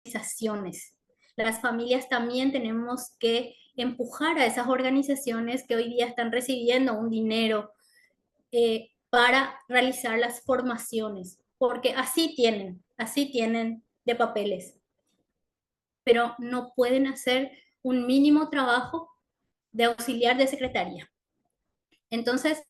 organizaciones. Las familias también tenemos que empujar a esas organizaciones que hoy día están recibiendo un dinero para realizar las formaciones, porque así tienen de papeles, pero no pueden hacer un mínimo trabajo de auxiliar de secretaría. Entonces,